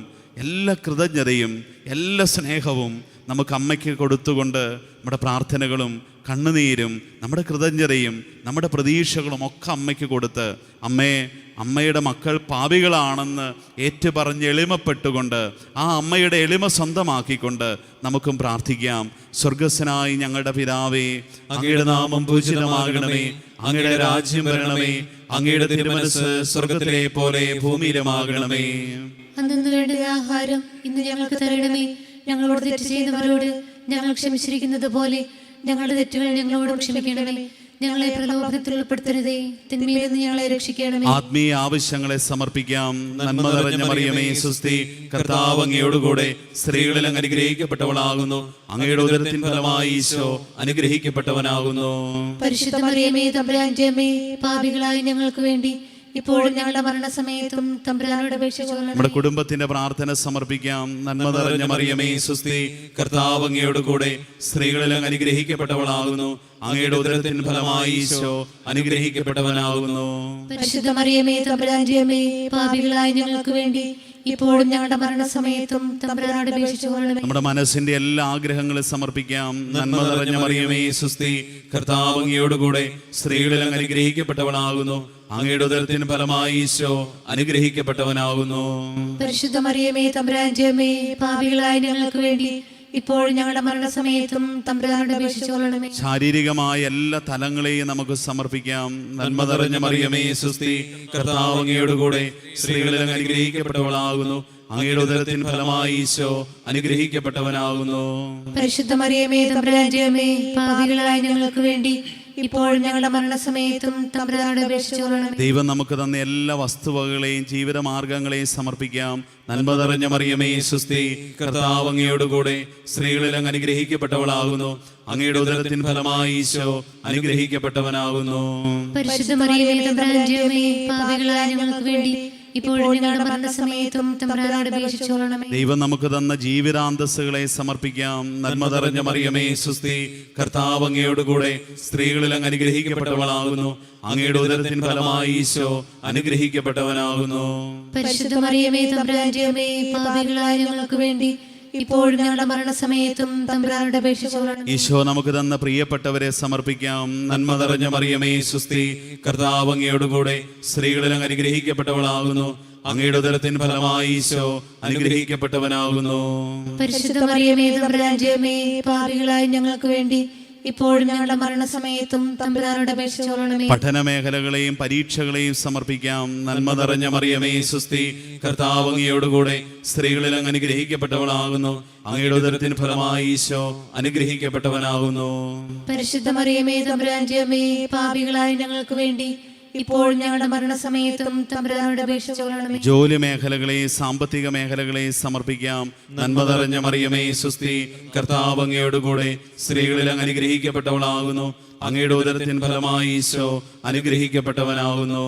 എല്ലാ കൃതജ്ഞതയും, എല്ലാ സ്നേഹവും നമുക്ക് അമ്മയ്ക്ക് കൊടുത്തുകൊണ്ട് നമ്മുടെ പ്രാർത്ഥനകളും കണ്ണുനീരും നമ്മുടെ കൃതജ്ഞതയും നമ്മുടെ പ്രതീക്ഷകളും ഒക്കെ അമ്മയ്ക്ക് കൊടുത്ത്, അമ്മയുടെ മക്കൾ പാപികളാണെന്ന് ഏറ്റുപറഞ്ഞ് എളിമപ്പെട്ടുകൊണ്ട് ആ അമ്മയുടെ എളിമ സ്വന്തമാക്കിക്കൊണ്ട് നമുക്കും പ്രാർത്ഥിക്കാം. സ്വർഗസ്ഥനായി ഞങ്ങളുടെ പിതാവേ, അങ്ങയുടെ നാമം പൂജിതമാകണമേ, അങ്ങയുടെ രാജ്യം വരണമേ, അങ്ങയുടെ തിരുമനസ് സ്വർഗത്തിലെ പോലെ ഭൂമിയിലുമാകണമേ. അന്നു വേണ്ടുന്ന ആഹാരം ഇന്ന് ഞങ്ങൾക്ക് തരണമേ. ഞങ്ങളോട് തെറ്റ് ചെയ്യുന്നവരോട് ഞങ്ങൾ ക്ഷമിച്ചിരിക്കുന്നത് പോലെ ഞങ്ങളുടെ തെറ്റുകൾ ഞങ്ങളോടും ക്ഷമിക്കണമേ. ഞങ്ങളെ പ്രലോഭനത്തിൽ ഉൾപ്പെടുത്തരുതേ, തിന്മയിൽ നിന്ന് ഞങ്ങളെ രക്ഷിക്കണമേ. ആത്മീയ ആവശ്യങ്ങളെ സമർപ്പിക്കാം. നന്മ നിറഞ്ഞ മറിയമേ സ്വസ്തി, കർത്താവ് അങ്ങയോടുകൂടെ സ്ത്രീകളിൽ അങ്ങ് അനുഗ്രഹിക്കപ്പെട്ടവളാകുന്നു. അങ്ങയുടെ ഉദരത്തിൻ ഫലമായി ഈശോ അനുഗ്രഹിക്കപ്പെട്ടവനാകുന്നു. പരിശുദ്ധ മറിയമേ തമ്പുരാന്റെ അമ്മേ, പാപികളായ ഞങ്ങൾക്ക് വേണ്ടി ഇപ്പോഴും ഞങ്ങളുടെ മരണസമയത്തും തമ്പുരാനോട് അപേക്ഷിച്ചുകൊള്ളണമേ. നമ്മുടെ കുടുംബത്തിന്റെ പ്രാർത്ഥന സമർപ്പിക്കാം. നന്മ നിറഞ്ഞ മറിയമേ സ്വസ്തി, കർത്താവ് അങ്ങയോടുകൂടെ സ്ത്രീകളിൽ അങ്ങ് അനുഗ്രഹിക്കപ്പെട്ടവളാകുന്നു. അങ്ങയുടെ ഉദരത്തിൻ ഫലമായി ഈശോ അനുഗ്രഹിക്കപ്പെട്ടവനാകുന്നു. പരിശുദ്ധ മറിയമേ തമ്പുരാന്റെ അമ്മേ, പാപികളായ ഞങ്ങൾക്ക് വേണ്ടി ഇപ്പോഴും ഞങ്ങളുടെ മരണസമയത്തും തമ്പുരാനോട് അപേക്ഷിച്ചുകൊള്ളണമേ. നമ്മുടെ മനസ്സിന്റെ എല്ലാ ആഗ്രഹങ്ങളും സമർപ്പിക്കാം. നന്മ നിറഞ്ഞ മറിയമേ സ്വസ്തി, കർത്താവ് അങ്ങയോടുകൂടെ സ്ത്രീകളിൽ അങ്ങ് അനുഗ്രഹിക്കപ്പെട്ടവളാകുന്നു. അങ്ങയുടെ ഉദരത്തിന് ഫലമായി ഈശോ അനുഗ്രഹിക്കപ്പെട്ടവനാകുന്നു. പരിശുദ്ധ മറിയമേ തമ്പുരാന്റെ അമ്മേ, പാപികളായ ഞങ്ങൾക്ക് വേണ്ടി ഇപ്പോഴും ഞങ്ങളുടെ മരണസമയത്തും തമ്പുരാനോട് അപേക്ഷിച്ചുകൊള്ളണമേ. ശാരീരികമായ എല്ലാ തലങ്ങളെയും നമുക്ക് സമർപ്പിക്കാം. നന്മ നിറഞ്ഞ മറിയമേ സുസ്തി, കർത്താവ് അങ്ങയോടുകൂടെ സ്ത്രീകളിൽ അങ്ങ് അനുഗ്രഹിക്കപ്പെട്ടവളാകുന്നു. അങ്ങയുടെ ഉദരത്തിൻ ഫലമായി ഈശോ അനുഗ്രഹിക്കപ്പെട്ടവനാകുന്നു. പരിശുദ്ധ മറിയമേ തമ്പുരാന്റെ അമ്മേ, പാപികളായ ഞങ്ങൾക്ക് വേണ്ടി ഇപ്പോഴും ഞങ്ങളുടെ മരണസമയത്തും തമ്പുരാനോട് അപേക്ഷിച്ചുകൊള്ളണമേ. ദൈവം നമുക്ക് തന്ന എല്ലാ വസ്തുവകകളെയും ജീവിതമാർഗങ്ങളെയും സമർപ്പിക്കാം. നന്മ നിറഞ്ഞ മറിയമേ സുസ്തി, കർത്താവ് അങ്ങയോടുകൂടെ സ്ത്രീകളിൽ അങ്ങ് അനുഗ്രഹിക്കപ്പെട്ടവളാകുന്നു. അങ്ങയുടെ ഉദരത്തിൻ ഫലമായി ഈശോ അനുഗ്രഹിക്കപ്പെട്ടവനാകുന്നു. പരിശുദ്ധ മറിയമേ തമ്പുരാന്റെ അമ്മേ, പാപികളായ ഞങ്ങൾക്ക് വേണ്ടി ഇപ്പോഴും ഞങ്ങളുടെ മരണസമയത്തും തമ്പുരാനോട് അപേക്ഷിച്ചുകൊള്ളണമേ. ദൈവം നമുക്ക് തന്ന ജീവിതാന്തസ്സുകളെ സമർപ്പിക്കാം. നന്മ നിറഞ്ഞ മറിയമേ സുസ്തി, കർത്താവ് അങ്ങയോടുകൂടെ സ്ത്രീകളിൽ അങ്ങ് അനുഗ്രഹിക്കപ്പെട്ടവളാകുന്നു. അങ്ങയുടെ ഉദരത്തിൻ ഫലമായി ഈശോ അനുഗ്രഹിക്കപ്പെട്ടവനാകുന്നു. പരിശുദ്ധ മറിയമേ തമ്പുരാന്റെ അമ്മേ, പാപികളായ ഞങ്ങൾക്ക് വേണ്ടി ഇപ്പോഴും ഞങ്ങളുടെ മരണസമയത്തും തമ്പുരാനോട് അപേക്ഷിച്ചുകൊള്ളണമേ. ഈശോ നമുക്ക് തന്ന പ്രിയപ്പെട്ടവരെ സമർപ്പിക്കാം. നന്മ നിറഞ്ഞ മറിയമേ സുസ്തി, കർത്താവ് അങ്ങയോടുകൂടെ സ്ത്രീകളിൽ അങ്ങ് അനുഗ്രഹിക്കപ്പെട്ടവളാകുന്നു. അങ്ങയുടെ ഉദരത്തിൻ ഫലമായി ഈശോ അനുഗ്രഹിക്കപ്പെട്ടവനാകുന്നു. പരിശുദ്ധ മറിയമേ തമ്പുരാന്റെ അമ്മേ, പാപികളായ ഞങ്ങൾക്ക് വേണ്ടി ഇപ്പോഴും ഞങ്ങളുടെ മരണസമയത്തും തമ്പുരാനോട് അപേക്ഷിച്ചുകൊള്ളണമേ. പഠന മേഖലകളെയും പരീക്ഷകളെയും സമർപ്പിക്കാം. നന്മ നിറഞ്ഞ മറിയമേ സുസ്തി, കർത്താവ് അങ്ങയോടുകൂടെ സ്ത്രീകളിൽ അങ്ങ് അനുഗ്രഹിക്കപ്പെട്ടവളാകുന്നു. അങ്ങയുടെ ഉദരത്തിൻ ഫലമായി ഈശോ അനുഗ്രഹിക്കപ്പെട്ടവനാകുന്നു. പരിശുദ്ധ മറിയമേ തമ്പുരാന്റെ അമ്മേ, പാപികളായ ഞങ്ങൾക്ക് വേണ്ടി ഇപ്പോഴും ഞങ്ങളുടെ മരണസമയത്തും തമ്പുരാനോട് അപേക്ഷിച്ചുകൊള്ളണമേ. ജോലി മേഖലകളെയും സാമ്പത്തിക മേഖലകളെയും സമർപ്പിക്കാം. നന്മ നിറഞ്ഞ മറിയമേ സുസ്തി, കർത്താവ് അങ്ങയോടുകൂടെ സ്ത്രീകളിൽ അങ്ങ് അനുഗ്രഹിക്കപ്പെട്ടവളാകുന്നു. അങ്ങയുടെ ഉദരത്തിൻ ഫലമായി ഈശോ അനുഗ്രഹിക്കപ്പെട്ടവനാകുന്നു.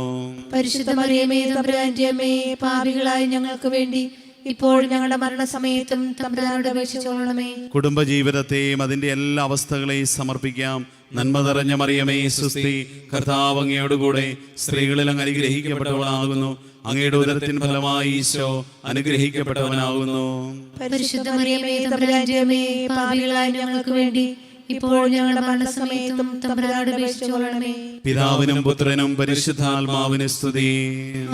പരിശുദ്ധ മറിയമേ തമ്പുരാന്റെ അമ്മേ, പാപികളായ ഞങ്ങൾക്ക് വേണ്ടി ഇപ്പോഴും ഞങ്ങളുടെ മരണസമയത്തും തമ്പുരാനോട് അപേക്ഷിച്ചുകൊള്ളണമേ. കുടുംബജീവിതത്തെയും അതിന്റെ എല്ലാ അവസ്ഥകളെയും സമർപ്പിക്കാം. നന്മ നിറഞ്ഞ മറിയമേ സുസ്തി, കർത്താവ് അങ്ങയോടുകൂടെ സ്ത്രീകളിൽ അങ്ങ് അനുഗ്രഹിക്കപ്പെട്ടവളാകുന്നു. അങ്ങയുടെ ഉദരത്തിൻ ഫലമായി ഈശോ അനുഗ്രഹിക്കപ്പെട്ടവനാകുന്നു. പരിശുദ്ധ മറിയമേ തമ്പുരാന്റെ അമ്മേ, പാപികളായ ഞങ്ങൾക്ക് വേണ്ടി ഇപ്പോഴും ഞങ്ങളുടെ മരണസമയത്തും തമ്പുരാനോട് അപേക്ഷിച്ചുകൊള്ളണമേ. പിതാവിനും പുത്രനും പരിശുദ്ധാത്മാവിനും സ്തുതി.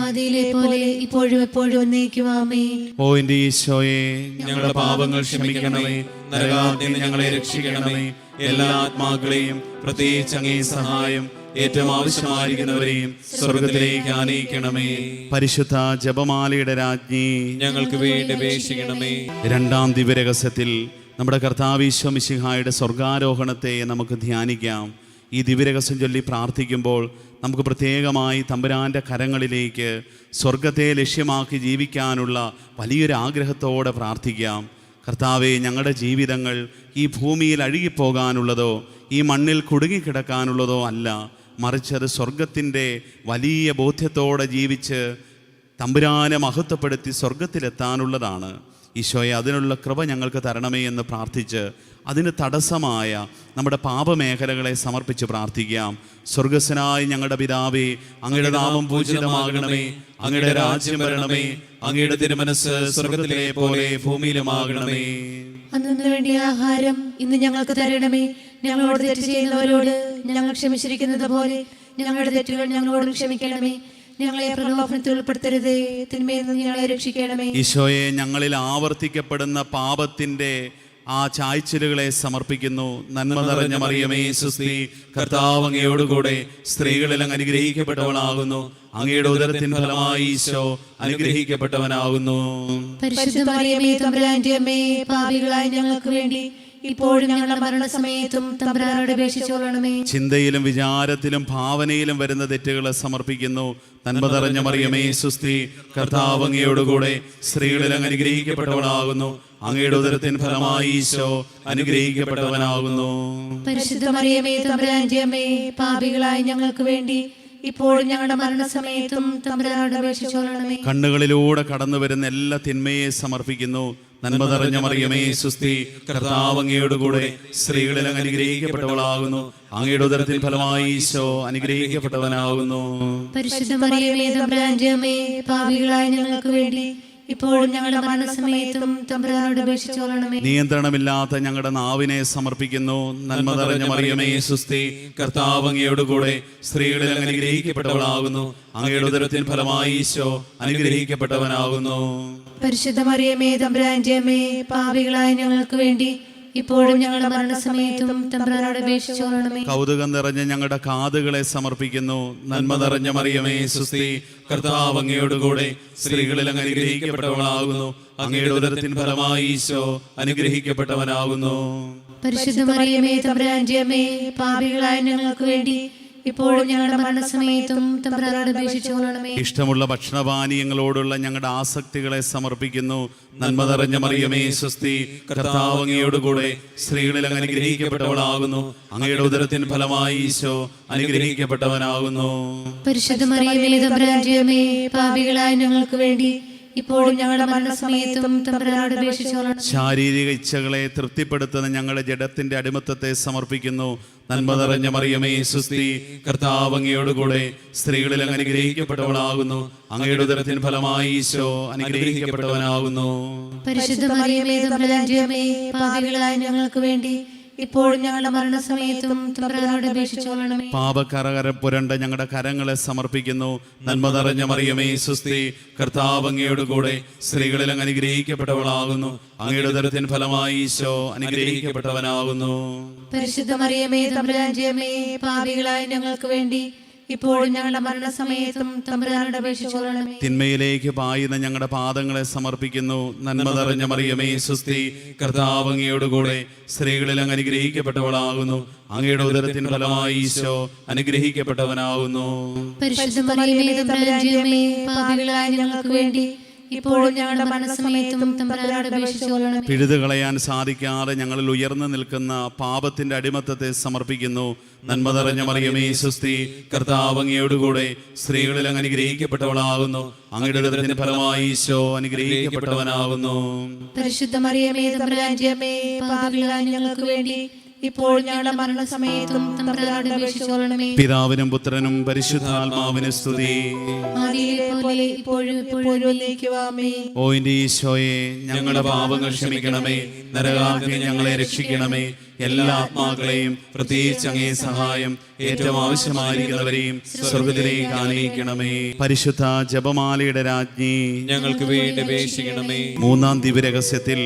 ആദിയിലെ പോലെ ഇപ്പോഴും എപ്പോഴും എന്നേക്കും ആമേൻ. ഓ എന്റെ ഈശോയെ, ഞങ്ങളുടെ പാപങ്ങൾ ക്ഷമിക്കണമേ, നരകാഗ്നിയിൽ നിന്ന് ഞങ്ങളെ രക്ഷിക്കണമേ. എല്ലാ ആത്മാക്കളെയും പ്രത്യേകിച്ച് അങ്ങേ സഹായം ഏറ്റവും ആവശ്യമായിരിക്കുന്നവരെയും സ്വർഗത്തിലേക്ക് ആനയിക്കണമേ. പരിശുദ്ധ ജപമാലയുടെ രാജ്ഞി, ഞങ്ങൾക്ക് വേണ്ടി അപേക്ഷിക്കണമേ. രണ്ടാം ദിവ്യരഹസ്യത്തിൽ നമ്മുടെ കർത്താവ് ഈശോ മിശിഹായുടെ സ്വർഗാരോഹണത്തെ നമുക്ക് ധ്യാനിക്കാം. ഈ ദിവ്യരഹസ്യം ചൊല്ലി പ്രാർത്ഥിക്കുമ്പോൾ നമുക്ക് പ്രത്യേകമായി തമ്പുരാൻ്റെ കരങ്ങളിലേക്ക് സ്വർഗത്തെ ലക്ഷ്യമാക്കി ജീവിക്കാനുള്ള വലിയൊരു ആഗ്രഹത്തോടെ പ്രാർത്ഥിക്കാം. കർത്താവെ, ഞങ്ങളുടെ ജീവിതങ്ങൾ ഈ ഭൂമിയിൽ അഴുകിപ്പോകാനുള്ളതോ ഈ മണ്ണിൽ കുടുങ്ങിക്കിടക്കാനുള്ളതോ അല്ല, മറിച്ച് അത് സ്വർഗത്തിൻ്റെ വലിയ ബോധ്യത്തോടെ ജീവിച്ച് തമ്പുരാനെ മഹത്വപ്പെടുത്തി സ്വർഗത്തിലെത്താനുള്ളതാണ്. ഈശോയെ, അതിനുള്ള കൃപ ഞങ്ങൾക്ക് തരണമേ എന്ന് പ്രാർത്ഥിച്ച് അതിന് തടസ്സമായ നമ്മുടെ പാപമേഖലകളെ സമർപ്പിച്ച് പ്രാർത്ഥിക്കാം. സ്വർഗസ്വനായ ഞങ്ങളുടെ പിതാവേ, അങ്ങയുടെ നാമം പൂജിതമാകണമേ, അങ്ങയുടെ രാജ്യം വരണമേ, അങ്ങയുടെ തിരുമനസ്സ് സ്വർഗത്തിലെ പോലെ ഭൂമിയിലുമാകണമേ. അന്നു വേണ്ടിയ ആഹാരം ഇന്ന് ഞങ്ങൾക്ക് തരണമേ. ഞങ്ങളോട് തെറ്റ് ചെയ്യുന്നവരോട് ഞങ്ങൾ ക്ഷമിച്ചിരിക്കുന്നത് പോലെ ഞങ്ങളുടെ തെറ്റുകൾ ഞങ്ങളോടും ക്ഷമിക്കണമേ. ഞങ്ങളെ പ്രലോഭനത്തിൽ ഉൾപ്പെടുത്തരുതേ, തിന്മയിൽ നിന്ന് ഞങ്ങളെ രക്ഷിക്കണമേ. ഈശോയെ, ഞങ്ങളിൽ ആവർത്തിക്കപ്പെടുന്ന പാപത്തിൻ്റെ ആ ചായ്ച്ചിലുകളെ സമർപ്പിക്കുന്നു. നന്മ നിറഞ്ഞ മറിയമേ സുസ്തി, കർത്താവ് അങ്ങയോടുകൂടെ സ്ത്രീകളിൽ അങ്ങ് അനുഗ്രഹിക്കപ്പെട്ടവളാകുന്നു. അങ്ങയുടെ ഉദരത്തിൻ ഫലമായി ഈശോ അനുഗ്രഹിക്കപ്പെട്ടവനാകുന്നു. പരിശുദ്ധ മറിയമേ തമ്പുരാന്റെ അമ്മേ, പാപികളായ ഞങ്ങൾക്ക് വേണ്ടി ഇപ്പോഴും ഞങ്ങളുടെ മരണസമയത്തും തമ്പുരാനോട് അപേക്ഷിച്ചുകൊള്ളണമേ. ചിന്തയിലും വിചാരത്തിലും ഭാവനയിലും വരുന്ന തെറ്റുകളെ സമർപ്പിക്കുന്നു. നന്മ നിറഞ്ഞ മറിയമേ സുസ്തി, കർത്താവ് അങ്ങയോടുകൂടെ സ്ത്രീകളിൽ അങ്ങ് അനുഗ്രഹിക്കപ്പെട്ടവളാകുന്നു. അങ്ങയുടെ ഉദരത്തിൻ ഫലമായി ഈശോ അനുഗ്രഹിക്കപ്പെട്ടവനാകുന്നു. പരിശുദ്ധ മറിയമേ തമ്പുരാന്റെ അമ്മേ, പാപികളായ ഞങ്ങൾക്ക് വേണ്ടി ഇപ്പോഴും ഞങ്ങളുടെ മരണസമയത്തും തമ്പുരാനോട് അപേക്ഷിച്ചുകൊള്ളണമേ. കണ്ണുകളിലൂടെ കടന്നു വരുന്ന എല്ലാ തിന്മയെ സമർപ്പിക്കുന്നു. നന്മ നിറഞ്ഞ മറിയമേ സുസ്തി, കർത്താവ് അങ്ങയോടുകൂടെ സ്ത്രീകളിൽ അങ്ങ് അനുഗ്രഹിക്കപ്പെട്ടവളാകുന്നു. അങ്ങയുടെ ഉദരത്തിൻ ഫലമായി ഈശോ അനുഗ്രഹിക്കപ്പെട്ടവനാകുന്നു. പരിശുദ്ധ മറിയമേ തമ്പുരാന്റെ അമ്മേ, പാപികളായ ഞങ്ങൾക്ക് വേണ്ടി ഇപ്പോഴും ഞങ്ങളുടെ മരണസമയത്തും തമ്പുരാനോട് അപേക്ഷിച്ചുകൊള്ളണമേ. നിയന്ത്രണമില്ലാത്ത ഞങ്ങളുടെ നാവിനെ സമർപ്പിക്കുന്നു. നന്മ നിറഞ്ഞ മറിയമേ സുസ്തി, കർത്താവ് അങ്ങയോട് കൂടെ സ്ത്രീകളിൽ അങ്ങ് അനുഗ്രഹിക്കപ്പെട്ടവളാകുന്നു. അങ്ങയുടെ ഉദരത്തിൻ ഫലമായി ഈശോ അനുഗ്രഹിക്കപ്പെട്ടവനാകുന്നു. പരിശുദ്ധ മറിയമേ തമ്പുരാന്റെ അമ്മേ, പാപികളായ ഞങ്ങൾക്ക് വേണ്ടി ഇപ്പോഴും ഞങ്ങളുടെ മരണസമയത്തും തമ്പുരാനോട് അപേക്ഷിച്ചുകൊള്ളണമേ. കൗതുകം നിറഞ്ഞ ഞങ്ങളുടെ കാതുകളെ സമർപ്പിക്കുന്നു. നന്മ നിറഞ്ഞ മറിയമേ സുസ്തി, കർത്താവ് അങ്ങയോട് കൂടെ സ്ത്രീകളിൽ അങ്ങ് അനുഗ്രഹിക്കപ്പെട്ടവളാകുന്നു. അങ്ങയുടെ ഉദരത്തിൻ ഫലമായി ഈശോ അനുഗ്രഹിക്കപ്പെട്ടവനാകുന്നു. പരിശുദ്ധ മറിയമേ തമ്പുരാന്റെ അമ്മേ, പാപികളായ ഞങ്ങൾക്ക് വേണ്ടി ഇപ്പോഴും ഞങ്ങളുടെ മരണസമയത്തും തമ്പുരാനോട് അപേക്ഷിച്ചുകൊള്ളണമേ. ഇഷ്ടമുള്ള ഭക്ഷണപാനീയങ്ങളോടുള്ള ഞങ്ങളുടെ ആസക്തികളെ സമർപ്പിക്കുന്നു. നന്മ നിറഞ്ഞ മറിയമേ സ്വസ്തി, കർത്താവ് അങ്ങയോട് കൂടെ സ്ത്രീകളിൽ അങ്ങ് അനുഗ്രഹിക്കപ്പെട്ടവളാകുന്നു. അങ്ങയുടെ ഉദരത്തിൻ ഫലമായി ഈശോ അനുഗ്രഹിക്കപ്പെട്ടവനാകുന്നു. പരിശുദ്ധ മറിയമേ തമ്പുരാന്റെ അമ്മേ, പാപികളായ ഞങ്ങൾക്ക് വേണ്ടി ഇപ്പോഴും ഞങ്ങളുടെ മരണസമയത്തും തമ്പുരാനോട് അപേക്ഷിച്ചുകൊള്ളണമേ. ശാരീരിക ഇച്ഛകളെ തൃപ്തിപ്പെടുത്തുന്ന ഞങ്ങളുടെ ജഡത്തിന്റെ അടിമത്തത്തെ സമർപ്പിക്കുന്നു. നന്മ നിറഞ്ഞ മറിയമേ സുസ്തി, കർത്താവ് അങ്ങയോട് കൂടെ സ്ത്രീകളിൽ അങ്ങ് അനുഗ്രഹിക്കപ്പെട്ടവളാകുന്നു. അങ്ങയുടെ ഉദരത്തിൻ ഫലമായി ഈശോ അനുഗ്രഹിക്കപ്പെട്ടവനാകുന്നു. പരിശുദ്ധ മറിയമേ തമ്പുരാന്റെ അമ്മേ, പാപികളായ ഞങ്ങൾക്ക് വേണ്ടി ഇപ്പോഴും ഞങ്ങളുടെ മരണസമയത്തും തമ്പുരാനോട് അപേക്ഷിച്ചുകൊള്ളണമേ. പാപക്കറകര പുരണ്ട ഞങ്ങളുടെ കരങ്ങളെ സമർപ്പിക്കുന്നു. നന്മ നിറഞ്ഞ മറിയമേ സുസ്തി, കർത്താവ് അങ്ങയോട് കൂടെ സ്ത്രീകളിൽ അങ്ങ് അനുഗ്രഹിക്കപ്പെട്ടവളാകുന്നു. അങ്ങയുടെ ഉദരത്തിൻ ഫലമായി ഈശോ അനുഗ്രഹിക്കപ്പെട്ടവനാകുന്നു. പരിശുദ്ധ മറിയമേ തമ്പുരാന്റെ അമ്മേ, പാപികളായ ഞങ്ങൾക്ക് വേണ്ടി ഇപ്പോഴും ഞങ്ങളുടെ മരണസമയത്തും തമ്പുരാനോട് അപേക്ഷിച്ചുകൊള്ളണമേ. തിന്മയിലേക്ക് പായുന്ന ഞങ്ങളുടെ പാദങ്ങളെ സമർപ്പിക്കുന്നു. നന്മ നിറഞ്ഞ മറിയമേ സുസ്തി, കർത്താവ് അങ്ങയോട് കൂടെ സ്ത്രീകളിൽ അങ്ങ് അനുഗ്രഹിക്കപ്പെട്ടവളാകുന്നു. അങ്ങയുടെ ഉദരത്തിൻ ഫലമായി ഈശോ അനുഗ്രഹിക്കപ്പെട്ടവനാകുന്നു. പരിശുദ്ധ മറിയമേ തമ്പുരാന്റെ അമ്മേ, പാപികളായ ഞങ്ങൾക്ക് വേണ്ടി ഇപ്പോഴും ഞങ്ങളുടെ മരണസമയത്തും തമ്പുരാനോട് അപേക്ഷിച്ചുകൊള്ളണമേ. പിഴുതു കളയാൻ സാധിക്കാതെ ഞങ്ങളിൽ ഉയർന്നു നിൽക്കുന്ന പാപത്തിന്റെ അടിമത്തത്തെ സമർപ്പിക്കുന്നു. നന്മ നിറഞ്ഞ മറിയമേ സുസ്തി, കർത്താവ് അങ്ങയോട് കൂടെ സ്ത്രീകളിൽ അങ്ങ് അനുഗ്രഹിക്കപ്പെട്ടവളാകുന്നു. അങ്ങയുടെ ഉദരത്തിൻ ഫലമായി ഈശോ അനുഗ്രഹിക്കപ്പെട്ടവനാകുന്നു. പരിശുദ്ധ മറിയമേ തമ്പുരാന്റെ അമ്മേ, പാപികളായ ഞങ്ങൾക്ക് വേണ്ടി ഇപ്പോഴും ഞങ്ങളുടെ മരണസമയത്തും തമ്പുരാനോട് അപേക്ഷിച്ചുകൊള്ളണമേ. പിതാവിനും പുത്രനും പരിശുദ്ധാത്മാവിനും സ്തുതി. ആദിയിലെ പോലെ ഇപ്പോഴും എപ്പോഴും എന്നേക്കും ആമേൻ. ഓ എന്റെ ഈശോയെ, ഞങ്ങളുടെ പാപങ്ങൾ ക്ഷമിക്കണമേ. നരകാഗ്നി ഞങ്ങളെ രക്ഷിക്കണമേ. എല്ലാ ആത്മാക്കളെയും, പ്രത്യേകിച്ച് അങ്ങേ സഹായം ഏറ്റവും ആവശ്യമായിരിക്കുന്നവരെയും സ്വർഗ്ഗത്തിലേക്ക് ആനയിക്കണമേ. പരിശുദ്ധ ജപമാലയുടെ രാജ്ഞി, ഞങ്ങൾക്ക് വേണ്ടി അപേക്ഷിക്കണമേ. മൂന്നാം ദിവ്യരഹസ്യത്തിൽ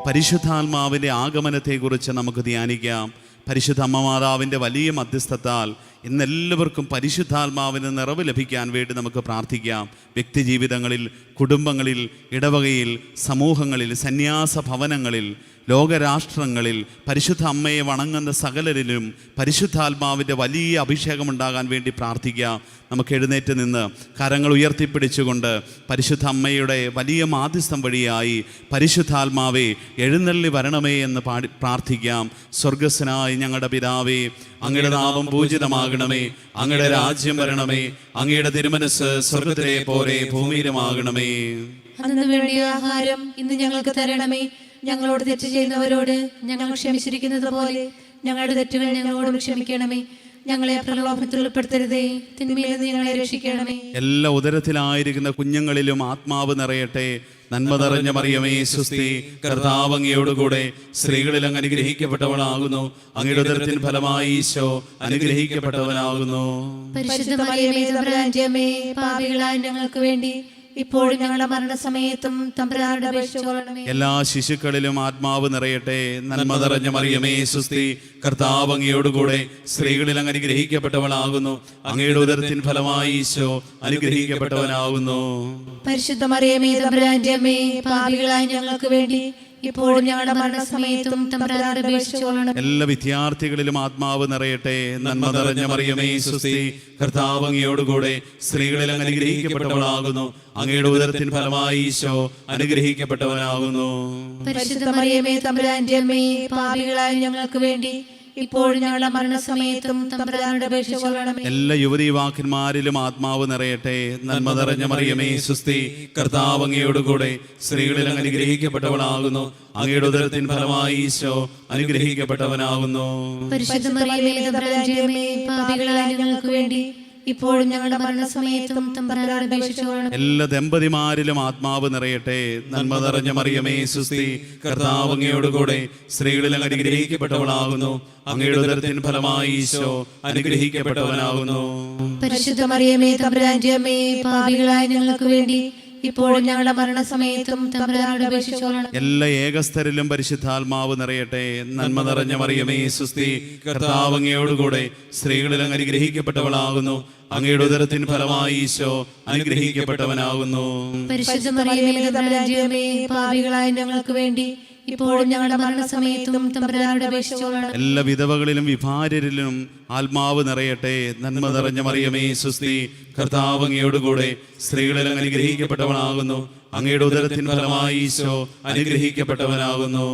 പരിശുദ്ധാത്മാവിന്റെ ആഗമനത്തെക്കുറിച്ച് നമുക്ക് ധ്യാനിക്കാം. പരിശുദ്ധ അമ്മ മാതാവിൻ്റെ വലിയ മധ്യസ്ഥത്താൽ ഇന്നെല്ലാവർക്കും പരിശുദ്ധാത്മാവിന് നിറവ് ലഭിക്കാൻ വേണ്ടി നമുക്ക് പ്രാർത്ഥിക്കാം. വ്യക്തിജീവിതങ്ങളിൽ, കുടുംബങ്ങളിൽ, ഇടവകയിൽ, സമൂഹങ്ങളിൽ, സന്യാസ ഭവനങ്ങളിൽ, ലോകരാഷ്ട്രങ്ങളിൽ പരിശുദ്ധ അമ്മയെ വണങ്ങുന്ന സകലരിലും പരിശുദ്ധാത്മാവിൻ്റെ വലിയ അഭിഷേകം ഉണ്ടാകാൻ വേണ്ടി പ്രാർത്ഥിക്കാം. നമുക്ക് എഴുന്നേറ്റ് നിന്ന് കരങ്ങൾ ഉയർത്തിപ്പിടിച്ചുകൊണ്ട് പരിശുദ്ധ അമ്മയുടെ വലിയ മാധ്യസ്ഥം വഴിയായി പരിശുദ്ധാത്മാവെ എഴുന്നള്ളി വരണമേ എന്ന് പ്രാർത്ഥിക്കാം. സ്വർഗസ്വനായ ഞങ്ങളുടെ പിതാവേ, അങ്ങയുടെ നാമം പൂജിതമാകണമേ. അങ്ങയുടെ രാജ്യം വരണമേ. അങ്ങയുടെ തിരുമനസ് സ്വർഗത്തിലെ പോലെ ഭൂമിയിലുമാകണമേ. അന്നു വേണ്ടിയ ആഹാരം ഇന്ന് ഞങ്ങൾക്ക് തരണമേ. ഞങ്ങളോട് തെറ്റ് ചെയ്യുന്നവരോട് ഞങ്ങൾ ക്ഷമിച്ചിരിക്കുന്നത് പോലെ ഞങ്ങളുടെ തെറ്റുകൾ ഞങ്ങളോടും ക്ഷമിക്കണമേ. ഞങ്ങളെ പ്രലോഭനത്തിൽ ഉൾപ്പെടുത്തരുതേ, തിന്മയിൽ നിന്ന് ഞങ്ങളെ രക്ഷിക്കണമേ. എല്ലാ ഉദരത്തിലായിരിക്കുന്ന കുഞ്ഞുങ്ങളിലും ആത്മാവ് നിറയട്ടെ. നന്മ നിറഞ്ഞ മറിയമേ സുസ്തി, കർത്താവ് അങ്ങയോട് കൂടെ സ്ത്രീകളിൽ അങ്ങ് അനുഗ്രഹിക്കപ്പെട്ടവളാകുന്നു. അങ്ങയുടെ ഉദരത്തിൻ ഫലമായി ഈശോ അനുഗ്രഹിക്കപ്പെട്ടവനാകുന്നു. പരിശുദ്ധ മറിയമേ തമ്പുരാന്റെ അമ്മേ, പാപികളായ ഞങ്ങൾക്ക് വേണ്ടി ഇപ്പോഴും ഞങ്ങളുടെ മരണസമയത്തും തമ്പുരാനോട് അപേക്ഷിച്ചുകൊള്ളണമേ. എല്ലാ ശിശുക്കളിലും ആത്മാവ് നിറയട്ടെ. നന്മ നിറഞ്ഞ മറിയമേ സുസ്തി, കർത്താവ് അങ്ങയോട് കൂടെ സ്ത്രീകളിൽ അങ്ങ് അനുഗ്രഹിക്കപ്പെട്ടവളാകുന്നു. അങ്ങയുടെ ഉദരത്തിൻ ഫലമായി ഈശോ അനുഗ്രഹിക്കപ്പെട്ടവനാകുന്നു. പരിശുദ്ധ മറിയമേ തമ്പുരാന്റെ അമ്മേ, പാപികളായ ഞങ്ങൾക്ക് വേണ്ടി ഇപ്പോഴും ഞങ്ങളുടെ മരണസമയത്തും തമ്പുരാനോട് അപേക്ഷിച്ചുകൊള്ളണമേ. എല്ലാ വിദ്യാർത്ഥികളിലും ആത്മാവ് നിറയട്ടെ. നന്മ നിറഞ്ഞ മറിയമേ സുസ്തി, കർത്താവ് അങ്ങയോട് കൂടെ സ്ത്രീകളിൽ അങ്ങ് അനുഗ്രഹിക്കപ്പെട്ടവളാകുന്നു. അങ്ങയുടെ ഉദരത്തിൻ ഫലമായി ഈശോ അനുഗ്രഹിക്കപ്പെട്ടവനാകുന്നു. പരിശുദ്ധ മറിയമേ തമ്പുരാന്റെ അമ്മേ, പാപികളായ ഞങ്ങൾക്ക് വേണ്ടി ഇപ്പോഴും ഞങ്ങളുടെ മരണസമയത്തും തമ്പുരാനോട് അപേക്ഷിച്ചുകൊള്ളണമേ. എല്ലാ യുവതീവാക്കന്മാരിലും ആത്മാവ് നിറയട്ടെ. നന്മ നിറഞ്ഞ മറിയമേ സുസ്തി, കർത്താവ് അങ്ങയോട് കൂടെ സ്ത്രീകളിൽ അങ്ങ് അനുഗ്രഹിക്കപ്പെട്ടവളാകുന്നു. അങ്ങയുടെ ഉദരത്തിൻ ഫലമായി ഈശോ അനുഗ്രഹിക്കപ്പെട്ടവനാകുന്നു. പരിശുദ്ധ മറിയമേ തമ്പുരാന്റെ അമ്മേ, പാപികളായ ഞങ്ങൾക്ക് വേണ്ടി ഇപ്പോഴും ഞങ്ങളുടെ മരണസമയത്തും തമ്പുരാനോട് അപേക്ഷിച്ചുകൊള്ളണമേ. എല്ലാ ദമ്പതിമാരിലും ആത്മാവ് നിറയട്ടെ. നന്മ നിറഞ്ഞ മറിയമേ സുസ്തി, കർത്താവ് അങ്ങയോടുകൂടെ സ്ത്രീകളിൽ അങ്ങ് അനുഗ്രഹിക്കപ്പെട്ടവളാകുന്നു. അങ്ങയുടെ ഉദരത്തിൻ ഫലമായി ഈശോ അനുഗ്രഹിക്കപ്പെട്ടവനാകുന്നു. പരിശുദ്ധ മറിയമേ തമ്പുരാന്റെ അമ്മേ, പാപികളായ ഞങ്ങൾക്ക് വേണ്ടി ഇപ്പോഴും ഞങ്ങളുടെ മരണസമയത്തും തമ്പുരാനോട് അപേക്ഷിച്ചുകൊള്ളണമേ. എല്ലാ ഏകസ്ഥരിലും പരിശുദ്ധാത്മാവ് നിറയട്ടെ. നന്മ നിറഞ്ഞ മറിയമേ സുസ്തി, കർത്താവ് അങ്ങയോടുകൂടെ സ്ത്രീകളിൽ അങ്ങ് അനുഗ്രഹിക്കപ്പെട്ടവളാകുന്നു. അങ്ങയുടെ ഉദരത്തിൻ ഫലമായി ഈശോ അനുഗ്രഹിക്കപ്പെട്ടവനാകുന്നു. പരിശുദ്ധ മറിയമേ തമ്പുരാന്റെ അമ്മേ, പാപികളായ ഞങ്ങൾക്ക് വേണ്ടി ഇപ്പോഴും ഞങ്ങളുടെ മരണസമയത്തും തമ്പുരാനോട് അപേക്ഷിച്ചുകൊള്ളണമേ. എല്ലാ വിധവകളിലും വിഭാര്യരിലും ആത്മാവ് നിറയട്ടെ. നന്മ നിറഞ്ഞ മറിയമേ സുസ്തി, കർത്താവ് അങ്ങയോടുകൂടെ സ്ത്രീകളിൽ അങ്ങ് അനുഗ്രഹിക്കപ്പെട്ടവളാകുന്നു. അങ്ങയുടെ ഉദരത്തിൻ ഫലമായി ഈശോ അനുഗ്രഹിക്കപ്പെട്ടവനാകുന്നു.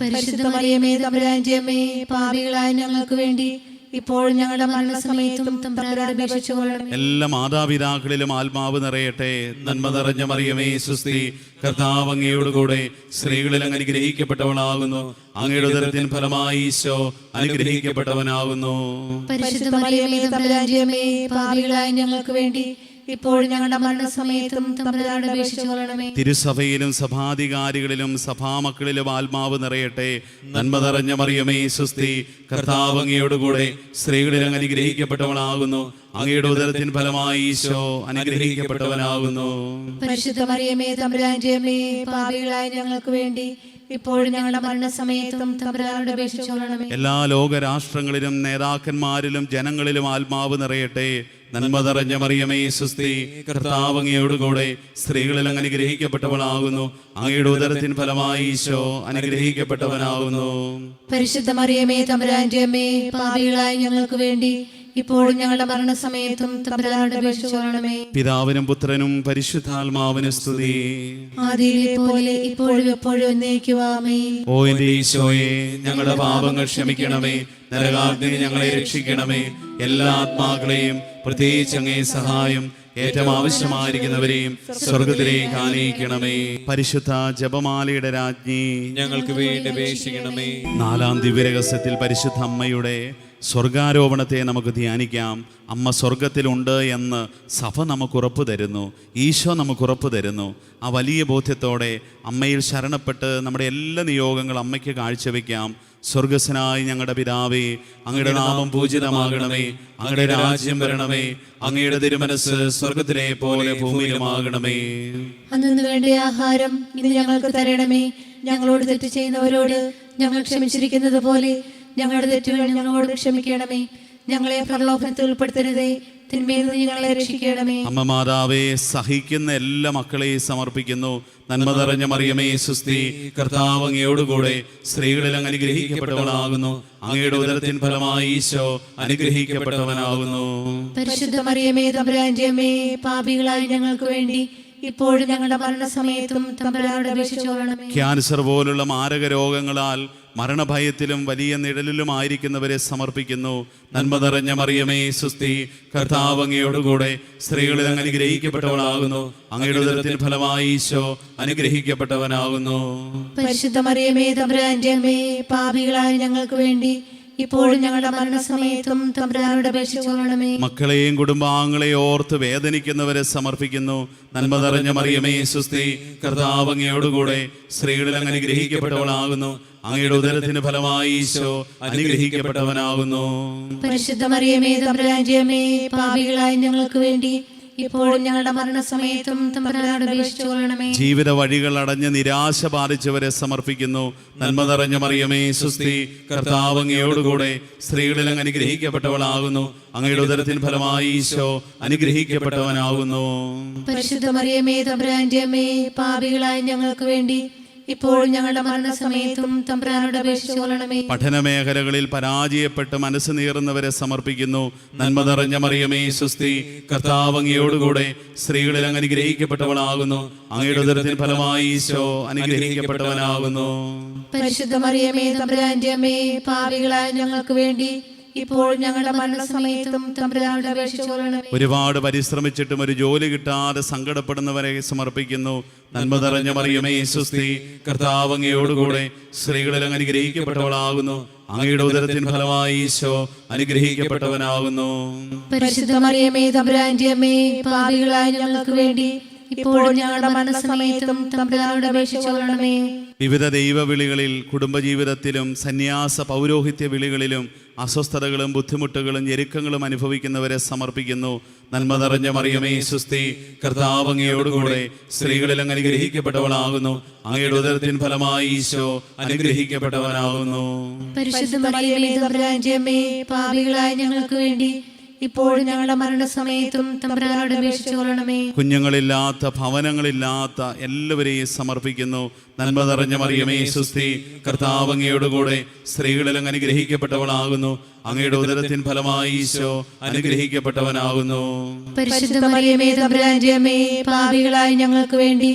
പരിശുദ്ധ മറിയമേ തമ്പുരാന്റെ അമ്മേ, പാപികളായ ഞങ്ങൾക്ക് വേണ്ടി ഇപ്പോഴും ഞങ്ങളുടെ മരണസമയത്തും തമ്പുരാനോട് അപേക്ഷിച്ചുകൊള്ളണമേ. എല്ലാ മാതാപിതാക്കളിലും ആത്മാവ് നിറയട്ടെ. നന്മ നിറഞ്ഞ മറിയമേ സുസ്തി, കർത്താവ് അങ്ങയോടുകൂടെ സ്ത്രീകളിൽ അങ്ങ് അനുഗ്രഹിക്കപ്പെട്ടവളാകുന്നു. അങ്ങയുടെ ഉദരത്തിൻ ഫലമായി ഈശോ അനുഗ്രഹിക്കപ്പെട്ടവനാകുന്നു. പരിശുദ്ധ മറിയമേ തമ്പുരാന്റെ അമ്മേ, പാപികളായ ഞങ്ങൾക്ക് വേണ്ടി ഇപ്പോഴും ഞങ്ങളുടെ മരണസമയത്തും തമ്പുരാനോട് അപേക്ഷിച്ചുകൊള്ളണമേ. തിരുസഭയിലും സഭാധികാരികളിലും സഭാമക്കളിലും ആത്മാവ് നിറയട്ടെ. നന്മ നിറഞ്ഞ മറിയമേ സുസ്തി, കർത്താവ് അങ്ങയോടുകൂടെ സ്ത്രീകളിൽ അങ്ങ് അനുഗ്രഹിക്കപ്പെട്ടവളാകുന്നു. അങ്ങയുടെ ഉദരത്തിൻ ഫലമായി ഈശോ അനുഗ്രഹിക്കപ്പെട്ടവനാകുന്നു. പരിശുദ്ധ മറിയമേ തമ്പുരാന്റെ അമ്മേ, പാപികളായ ഞങ്ങൾക്ക് വേണ്ടി ഇപ്പോഴും ഞങ്ങളുടെ മരണസമയത്തും തമ്പുരാനോട് അപേക്ഷിച്ചുകൊള്ളണമേ. എല്ലാ ലോകരാഷ്ട്രങ്ങളിലും നേതാക്കന്മാരിലും ജനങ്ങളിലും ആത്മാവ് നിറയട്ടെ. നന്മ നിറഞ്ഞ മറിയമേ സുസ്തി, കർത്താവ് അങ്ങയോടുകൂടെ സ്ത്രീകളിൽ അങ്ങ് അനുഗ്രഹിക്കപ്പെട്ടവളാകുന്നു. അങ്ങയുടെ ഉദരത്തിൻ ഫലമായി ഈശോ അനുഗ്രഹിക്കപ്പെട്ടവനാകുന്നു. പരിശുദ്ധ മറിയമേ തമ്പുരാന്റെ അമ്മേ, പാപികളായ ഞങ്ങൾക്ക് വേണ്ടി ഇപ്പോഴും ഞങ്ങളുടെ മരണസമയത്തും തമ്പുരാനോട് അപേക്ഷിച്ചുകൊള്ളണമേ. പിതാവിനും പുത്രനും പരിശുദ്ധാത്മാവിനും സ്തുതി. ആദിയിലെ പോലെ ഇപ്പോഴും എപ്പോഴും എന്നേക്കും ആമേൻ. ഓ എന്റെ ഈശോയെ, ഞങ്ങളുടെ പാപങ്ങൾ ക്ഷമിക്കണമേ. നരകാഗ്നി ഞങ്ങളെ രക്ഷിക്കണമേ. എല്ലാ ആത്മാക്കളെയും പ്രത്യേകിച്ച് അങ്ങേ സഹായം ഏറ്റവും ആവശ്യമായിരിക്കുന്നവരെയും സ്വർഗത്തിലേക്ക് ആനയിക്കണമേ. പരിശുദ്ധ ജപമാലയുടെ രാജ്ഞി, ഞങ്ങൾക്ക് വേണ്ടി അപേക്ഷിക്കണമേ. 4-ാം ദിവ്യരഹസ്യത്തിൽ പരിശുദ്ധ അമ്മയുടെ സ്വർഗാരോപണത്തെ നമുക്ക് ധ്യാനിക്കാം. അമ്മ സ്വർഗത്തിലുണ്ട് എന്ന് സഭ നമുക്ക് ഉറപ്പ് തരുന്നു. ഈശോ നമുക്ക് ഉറപ്പ് തരുന്നു. ആ വലിയ ബോധ്യത്തോടെ അമ്മയിൽ ശരണപ്പെട്ട് നമ്മുടെ എല്ലാ നിയോഗങ്ങളും അമ്മയ്ക്ക് കാഴ്ചവെക്കാം. സ്വർഗസ്വനായ ഞങ്ങളുടെ പിതാവേ, അങ്ങയുടെ നാമം പൂജിതമാകണമേ. അങ്ങയുടെ രാജ്യം വരണമേ. അങ്ങയുടെ തിരുമനസ് സ്വർഗത്തിലെ പോലെ ഭൂമിയിലുമാകണമേ. അന്നു വേണ്ട ആഹാരം ഇന്ന് ഞങ്ങൾക്ക് തരണമേ. ഞങ്ങളോട് തെറ്റ് ചെയ്യുന്നവരോട് ഞങ്ങൾ ക്ഷമിച്ചിരിക്കുന്നത് പോലെ ഞങ്ങളുടെ തെറ്റുകൾ ഞങ്ങളോട് ക്ഷമിക്കണമേ. ഞങ്ങളെ പ്രലോഭനത്തിൽ ഉൾപ്പെടുത്തരുതേ, തിന്മയിൽ നിന്ന് ഞങ്ങളെ രക്ഷിക്കണമേ. അമ്മ മാതാവേ, സഹിക്കുന്ന എല്ലാ മക്കളെയും സമർപ്പിക്കുന്നു. നന്മ നിറഞ്ഞ മറിയമേ സുസ്തി, കർത്താവ് അങ്ങയോടുകൂടെ സ്ത്രീകളിൽ അങ്ങ് അനുഗ്രഹിക്കപ്പെട്ടവളാകുന്നു. അങ്ങയുടെ ഉദരത്തിൻ ഫലമായി ഈശോ അനുഗ്രഹിക്കപ്പെട്ടവനാകുന്നു. പരിശുദ്ധ മറിയമേ തമ്പുരാന്റെ അമ്മേ, പാപികളായ ഞങ്ങൾക്ക് വേണ്ടി ഇപ്പോഴും ഞങ്ങളുടെ മരണസമയത്തും തമ്പുരാനോട് അപേക്ഷിച്ചുകൊള്ളണമേ. ക്യാൻസർ പോലുള്ള മാരക രോഗങ്ങളാൽ മരണഭയത്തിലും വലിയ നിഴലിലുമായിരിക്കുന്നവരെ സമർപ്പിക്കുന്നു. നന്മ നിറഞ്ഞ മറിയമേ സുസ്തി, കർത്താവ് അങ്ങയോടുകൂടെ സ്ത്രീകളിൽ അങ്ങ് അനുഗ്രഹിക്കപ്പെട്ടവളാകുന്നു. അങ്ങയുടെ ഉദരത്തിൻ ഫലമായി ഈശോ അനുഗ്രഹിക്കപ്പെട്ടവനാകുന്നു. പരിശുദ്ധ മറിയമേ തമ്പുരാന്റെ അമ്മേ, പാപികളായ ഞങ്ങൾക്ക് വേണ്ടി ഇപ്പോഴും ഞങ്ങളുടെ മരണസമയത്തും തമ്പുരാനോട് അപേക്ഷിച്ചുകൊള്ളണമേ. മക്കളെയും കുടുംബാംഗങ്ങളെയും ഓർത്ത് വേദനിക്കുന്നവരെ സമർപ്പിക്കുന്നു. നന്മ നിറഞ്ഞ മറിയമേ സുസ്തി, കർത്താവ് അങ്ങയോടുകൂടെ സ്ത്രീകളിൽ അങ്ങ് അനുഗ്രഹിക്കപ്പെട്ടവളാകുന്നു. അങ്ങയുടെ ഉദരത്തിന് ഫലമായി ഈശോ അനുഗ്രഹിക്കപ്പെട്ടവനാകുന്നു. പരിശുദ്ധ മറിയമേ തമ്പുരാന്റെ അമ്മേ, പാപികളായ ഞങ്ങൾക്ക് വേണ്ടി ഇപ്പോഴും ഞങ്ങളുടെ മരണസമയത്തും തമ്പുരാനോട് അപേക്ഷിച്ചുകൊള്ളണമേ. ജീവിത വഴികൾ അടഞ്ഞ് നിരാശ ബാധിച്ചവരെ സമർപ്പിക്കുന്നു. നന്മ നിറഞ്ഞ മറിയമേ സുസ്തി, കർത്താവ് അങ്ങയോടുകൂടെ സ്ത്രീകളിൽ അങ്ങ് അനുഗ്രഹിക്കപ്പെട്ടവളാകുന്നു. അങ്ങയുടെ ഉദരത്തിൻ ഫലമായി ഈശോ അനുഗ്രഹിക്കപ്പെട്ടവനാകുന്നു. പരിശുദ്ധ മറിയമേ തമ്പുരാന്റെ അമ്മേ, പാപികളായ ഞങ്ങൾക്ക് വേണ്ടി ഇപ്പോഴും ഞങ്ങളുടെ മരണസമയത്തും തമ്പുരാനോട് അപേക്ഷിച്ചുകൊള്ളണമേ. പഠനമേഖലകളിൽ പരാജയപ്പെട്ട് മനസ്സ് നീറുന്നവരെ സമർപ്പിക്കുന്നു. നന്മ നിറഞ്ഞ മറിയമേ സുസ്തി, കർത്താവ് അങ്ങയോടുകൂടെ സ്ത്രീകളിൽ അങ്ങ് അനുഗ്രഹിക്കപ്പെട്ടവളാകുന്നു. അങ്ങയുടെ ഉദരത്തിൻ ഫലമായി ഈശോ അനുഗ്രഹിക്കപ്പെട്ടവനാകുന്നു. പരിശുദ്ധ മറിയമേ തമ്പുരാന്റെ അമ്മേ, പാപികളായ ഞങ്ങൾക്ക് വേണ്ടി ഇപ്പോൾ ഞങ്ങളുടെ മരണസമയത്തും തമ്പുരാനോട് അപേക്ഷിച്ചുകൊള്ളണമേ. ഒരുപാട് പരിശ്രമിച്ചിട്ടും ഒരു ജോലി കിട്ടാതെ സങ്കടപ്പെടുന്നവരെ സമർപ്പിക്കുന്നു. നന്മ നിറഞ്ഞ മറിയമേ സ്വസ്തി, കർത്താവ് അങ്ങയോടുകൂടെ സ്ത്രീകളിൽ അങ്ങ് അനുഗ്രഹിക്കപ്പെട്ടവളാകുന്നു. അങ്ങയുടെ ഉദരത്തിൻ ഫലമായി ഈശോ അനുഗ്രഹിക്കപ്പെട്ടവനാകുന്നു. പരിശുദ്ധ മറിയമേ തമ്പുരാന്റെ അമ്മേ, പാപികളായ ഞങ്ങൾക്ക് വേണ്ടി ഇപ്പോഴും ഞങ്ങളുടെ മരണസമയത്തും തമ്പുരാനോട് അപേക്ഷിച്ചുകൊള്ളണമേ. വിവിധ ദൈവവിളികളിൽ, കുടുംബജീവിതത്തിലും സന്യാസ പൗരോഹിത്യ വിളികളിലും അസ്വസ്ഥതകളും ബുദ്ധിമുട്ടുകളും ഞെരുക്കങ്ങളും അനുഭവിക്കുന്നവരെ സമർപ്പിക്കുന്നു. നന്മ നിറഞ്ഞ മറിയമേ സ്വസ്തി, കർത്താവ് അങ്ങയോടുകൂടെ സ്ത്രീകളിൽ അങ്ങ് അനുഗ്രഹിക്കപ്പെട്ടവളാകുന്നു. അങ്ങയുടെ ഉദരത്തിൻ ഫലമായി ഈശോ അനുഗ്രഹിക്കപ്പെട്ടവനാകുന്നു. പരിശുദ്ധ മറിയമേ തമ്പുരാന്റെ അമ്മേ, പാപികളായ ഞങ്ങൾക്ക് വേണ്ടി ഇപ്പോഴും ഞങ്ങളുടെ മരണസമയത്തും തമ്പുരാനോട് അപേക്ഷിച്ചുകൊള്ളണമേ. കുഞ്ഞുങ്ങളില്ലാത്ത, ഭവനങ്ങളില്ലാത്ത എല്ലാവരെയും സമർപ്പിക്കുന്നു. നന്മ നിറഞ്ഞ മറിയമേ സ്വസ്തി, കർത്താവ് അങ്ങയോടുകൂടെ സ്ത്രീകളിൽ അങ്ങ് അനുഗ്രഹിക്കപ്പെട്ടവളാകുന്നു. അങ്ങയുടെ ഉദരത്തിൻ ഫലമായി ഈശോ അനുഗ്രഹിക്കപ്പെട്ടവനാകുന്നു. പരിശുദ്ധ മറിയമേ തമ്പുരാന്റെ അമ്മേ, പാപികളായ ഞങ്ങൾക്ക് വേണ്ടി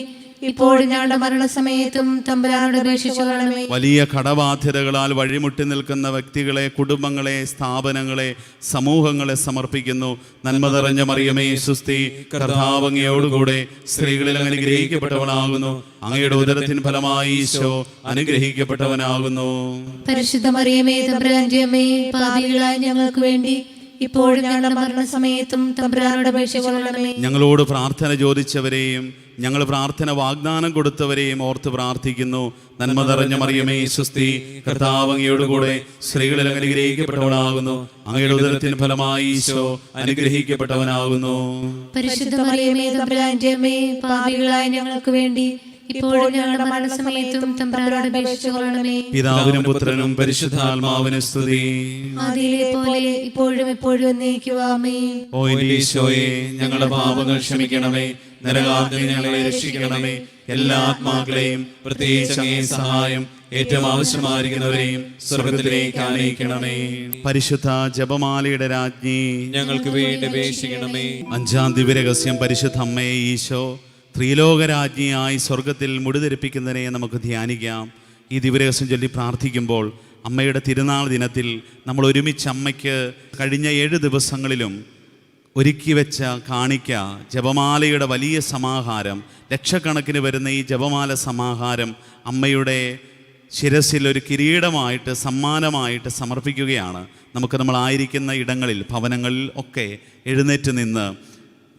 ഇപ്പോഴും ഞങ്ങളുടെ മരണസമയത്തും തമ്പുരാനോട് അപേക്ഷിച്ചുകൊള്ളണമേ. വലിയ കടബാധ്യതകളാൽ വഴിമുട്ടി നിൽക്കുന്ന വ്യക്തികളെ, കുടുംബങ്ങളെ, സ്ഥാപനങ്ങളെ, സമൂഹങ്ങളെ സമർപ്പിക്കുന്നു. നന്മ നിറഞ്ഞ മറിയമേ സ്വസ്തി, കർത്താവ് അങ്ങയോടുകൂടെ സ്ത്രീകളിൽ അങ്ങ് അനുഗ്രഹിക്കപ്പെട്ടവളാകുന്നു. അങ്ങയുടെ ഉദരത്തിൻ ഫലമായി ഈശോ അനുഗ്രഹിക്കപ്പെട്ടവനാകുന്നു. പരിശുദ്ധ മറിയമേ തമ്പുരാന്റെ അമ്മേ, പാപികളായ ഞങ്ങൾക്ക് വേണ്ടി ഇപ്പോഴും ഞങ്ങളുടെ മരണസമയത്തും തമ്പുരാനോട് അപേക്ഷിച്ചുകൊള്ളണമേ. ഞങ്ങളോട് പ്രാർത്ഥന ചോദിച്ചവരെയും ഞങ്ങൾ പ്രാർത്ഥന വാഗ്ദാനം കൊടുത്തവരെയും ഓർത്ത് പ്രാർത്ഥിക്കുന്നു. നന്മ നിറഞ്ഞ മറിയമേ സ്വസ്തി, കർത്താവ് അങ്ങയോടുകൂടെ സ്ത്രീകളിൽ അങ്ങ് അനുഗ്രഹിക്കപ്പെട്ടവളാകുന്നു. അങ്ങയുടെ ഉദരത്തിൻ ഫലമായി ഈശോ അനുഗ്രഹിക്കപ്പെട്ടവനാകുന്നു. പരിശുദ്ധ മറിയമേ തമ്പുരാന്റെ അമ്മേ, പാപികളായ ഞങ്ങൾക്ക് വേണ്ടി ഇപ്പോഴും ഞങ്ങളുടെ മരണസമയത്തും തമ്പുരാനോട് അപേക്ഷിച്ചുകൊള്ളണമേ. പിതാവിനും പുത്രനും പരിശുദ്ധാത്മാവിനും സ്തുതി. ആദിയിലെ പോലെ ഇപ്പോഴും എപ്പോഴും എന്നേക്കും ആമേൻ. ഓ എൻ്റെ ഈശോയെ, ഞങ്ങളുടെ പാപങ്ങൾ ക്ഷമിക്കണമേ, നരകാഗ്നി ഞങ്ങളെ രക്ഷിക്കണമേ. എല്ലാ ആത്മാക്കളെയും, പ്രത്യേകിച്ച് അങ്ങേ സഹായം ഏറ്റവും ആവശ്യമായിരിക്കുന്നവരെയും സ്വർഗത്തിലേക്ക് ആനയിക്കണമേ. പരിശുദ്ധ ജപമാലയുടെ രാജ്ഞി, ഞങ്ങൾക്ക് വേണ്ടി അപേക്ഷിക്കണമേ. അഞ്ചാം ദിവ്യരഹസ്യം, പരിശുദ്ധ അമ്മയെ ഈശോ ത്രിലോകരാജ്ഞിയായി സ്വർഗത്തിൽ മുടിധരിപ്പിക്കുന്നതിനെ നമുക്ക് ധ്യാനിക്കാം. ഈ ദിവ്യരഹസ്യം ചൊല്ലി പ്രാർത്ഥിക്കുമ്പോൾ അമ്മയുടെ തിരുനാൾ ദിനത്തിൽ നമ്മൾ ഒരുമിച്ച് അമ്മയ്ക്ക് കഴിഞ്ഞ 7 ദിവസങ്ങളിലും ഒരുക്കി വെച്ച കാണിക്ക, ജപമാലയുടെ വലിയ സമാഹാരം, ലക്ഷക്കണക്കിന് വരുന്ന ഈ ജപമാല സമാഹാരം അമ്മയുടെ ശിരസിൽ ഒരു കിരീടമായിട്ട്, സമ്മാനമായിട്ട് സമർപ്പിക്കുകയാണ്. നമുക്ക് നമ്മളായിരിക്കുന്ന ഇടങ്ങളിൽ, ഭവനങ്ങളിൽ ഒക്കെ എഴുന്നേറ്റ് നിന്ന്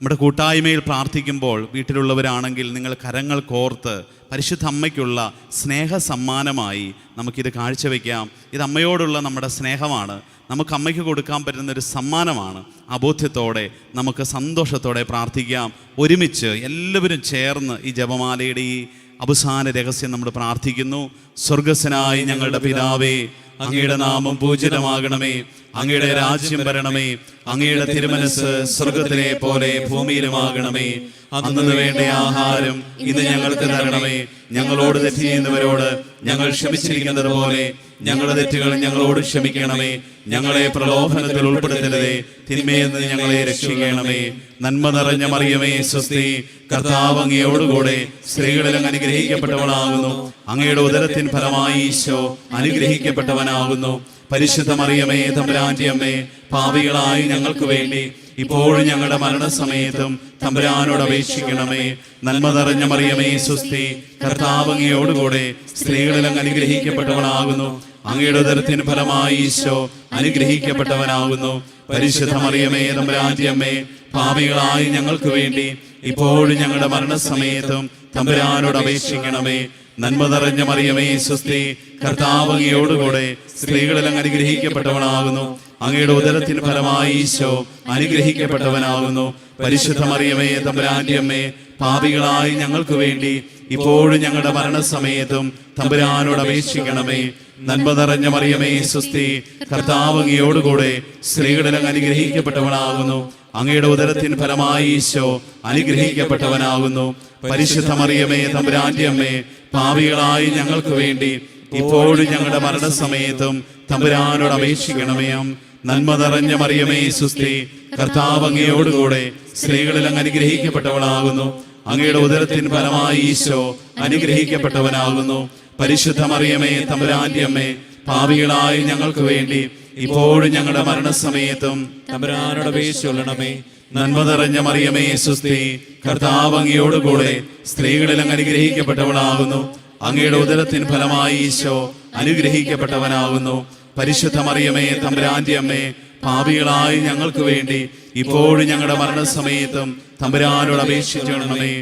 നമ്മുടെ കൂട്ടായ്മയിൽ പ്രാർത്ഥിക്കുമ്പോൾ, വീട്ടിലുള്ളവരാണെങ്കിൽ നിങ്ങൾ കരങ്ങൾ കോർത്ത് പരിശുദ്ധ അമ്മയ്ക്കുള്ള സ്നേഹ സമ്മാനമായി നമുക്കിത് കാഴ്ചവെക്കാം. ഇത് അമ്മയോടുള്ള നമ്മുടെ സ്നേഹമാണ്, നമുക്ക് അമ്മയ്ക്ക് കൊടുക്കാൻ പറ്റുന്നൊരു സമ്മാനമാണ്. ആ ബോധ്യത്തോടെ നമുക്ക് സന്തോഷത്തോടെ പ്രാർത്ഥിക്കാം. ഒരുമിച്ച് എല്ലാവരും ചേർന്ന് ഈ ജപമാലയുടെ ഈ അവസാന രഹസ്യം നമ്മൾ പ്രാർത്ഥിക്കുന്നു. സ്വർഗസ്വനായ ഞങ്ങളുടെ പിതാവേ, അങ്ങയുടെ നാമം പൂജിതമാകണമേ. അങ്ങയുടെ രാജ്യം വരണമേ. അങ്ങയുടെ തിരുമനസ് സ്വർഗത്തിലെ പോലെ ഭൂമിയിലുമാകണമേ. അന്നു വേണ്ട ആഹാരം ഇന്ന് ഞങ്ങൾക്ക് തരണമേ. ഞങ്ങളോട് തെറ്റ് ചെയ്യുന്നവരോട് ഞങ്ങൾ ക്ഷമിച്ചിരിക്കുന്നത് പോലെ ഞങ്ങളുടെ തെറ്റുകൾ ഞങ്ങളോട് ക്ഷമിക്കണമേ. ഞങ്ങളെ പ്രലോഭനത്തിൽ ഉൾപ്പെടുത്തരുതേ, തിന്മയിൽ നിന്ന് ഞങ്ങളെ രക്ഷിക്കണമേ. നന്മ നിറഞ്ഞ മറിയമേ സ്വസ്തി, കർത്താവ് അങ്ങയോടുകൂടെ സ്ത്രീകളിൽ അങ്ങ് അനുഗ്രഹിക്കപ്പെട്ടവളാകുന്നു. അങ്ങയുടെ ഉദരത്തിൻ ഫലമായി ഈശോ അനുഗ്രഹിക്കപ്പെട്ടവനാകുന്നു. പരിശുദ്ധ മറിയമേ തമ്പുരാന്റെ അമ്മേ, പാപികളായി ഞങ്ങൾക്ക് വേണ്ടി ഇപ്പോഴും ഞങ്ങളുടെ മരണസമയത്തും തമ്പുരാനോട് അപേക്ഷിക്കണമേ. നന്മ നിറഞ്ഞ മറിയമേ സ്വസ്തി, കർത്താവ് അങ്ങയോടുകൂടെ സ്ത്രീകളിൽ അങ്ങ് അനുഗ്രഹിക്കപ്പെട്ടവളാകുന്നു. അങ്ങയുടെ ഉദരത്തിന് ഫലമായി ഈശോ അനുഗ്രഹിക്കപ്പെട്ടവനാകുന്നു. പരിശുദ്ധ മറിയമേ തമ്പുരാന്റെ അമ്മേ, പാപികളായി ഞങ്ങൾക്ക് വേണ്ടി ഇപ്പോഴും ഞങ്ങളുടെ മരണസമയത്തും തമ്പുരാനോട് അപേക്ഷിക്കണമേ. നന്മ നിറഞ്ഞ മറിയമേ സ്വസ്തി, കർത്താവ് അങ്ങയോടുകൂടെ സ്ത്രീകളിൽ അങ്ങ് അനുഗ്രഹിക്കപ്പെട്ടവളാകുന്നു. അങ്ങയുടെ ഉദരത്തിന് ഫലമായി ഈശോ അനുഗ്രഹിക്കപ്പെട്ടവനാകുന്നു. പരിശുദ്ധ മറിയമേ തമ്പുരാന്റെ അമ്മേ, പാപികളായി ഞങ്ങൾക്ക് വേണ്ടി ഇപ്പോഴും ഞങ്ങളുടെ മരണസമയത്തും തമ്പുരാനോട് അപേക്ഷിക്കണമേ. നന്മ നിറഞ്ഞ മറിയമേ സ്വസ്തി, കർത്താവ് അങ്ങയോടുകൂടെ സ്ത്രീകളിൽ അങ്ങ് അനുഗ്രഹിക്കപ്പെട്ടവളാകുന്നു. അങ്ങയുടെ ഉദരത്തിന് ഫലമായി ഈശോ അനുഗ്രഹിക്കപ്പെട്ടവനാകുന്നു. പരിശുദ്ധ മറിയമേ തമ്പുരാന്റെ അമ്മേ, പാപികളായി ഞങ്ങൾക്ക് വേണ്ടി ഇപ്പോഴും ഞങ്ങളുടെ മരണസമയത്തും തമ്പുരാനോട് അപേക്ഷിക്കണമേ. നന്മ നിറഞ്ഞ മറിയമേ സ്വസ്തി, കർത്താവ് അങ്ങയോടുകൂടെ സ്ത്രീകളിൽ അങ്ങ് അനുഗ്രഹിക്കപ്പെട്ടവളാകുന്നു. അങ്ങയുടെ ഉദരത്തിന് ഫലമായി ഈശോ അനുഗ്രഹിക്കപ്പെട്ടവനാകുന്നു. പരിശുദ്ധ മറിയമേ തമ്പുരാന്റെ അമ്മേ, പാപികളായി ഞങ്ങൾക്ക് വേണ്ടി ഇപ്പോഴും ഞങ്ങളുടെ മരണസമയത്തും തമ്പുരാനോട് അപേക്ഷിച്ചുകൊള്ളണമേ. നന്മ നിറഞ്ഞ മറിയമേ സുസ്തി, കർത്താവ് അങ്ങയോടുകൂടെ സ്ത്രീകളിൽ അങ്ങ് അനുഗ്രഹിക്കപ്പെട്ടവളാകുന്നു. അങ്ങയുടെ ഉദരത്തിൻ ഫലമായി ഈശോ അനുഗ്രഹിക്കപ്പെട്ടവനാകുന്നു. പരിശുദ്ധ മറിയമേ തമ്പുരാന്റെ അമ്മേ, പാപികളായി ഞങ്ങൾക്ക് വേണ്ടി ഇപ്പോഴും ഞങ്ങളുടെ മരണസമയത്തും തമ്പുരാനോട് അപേക്ഷിച്ചുകൊള്ളണമേ.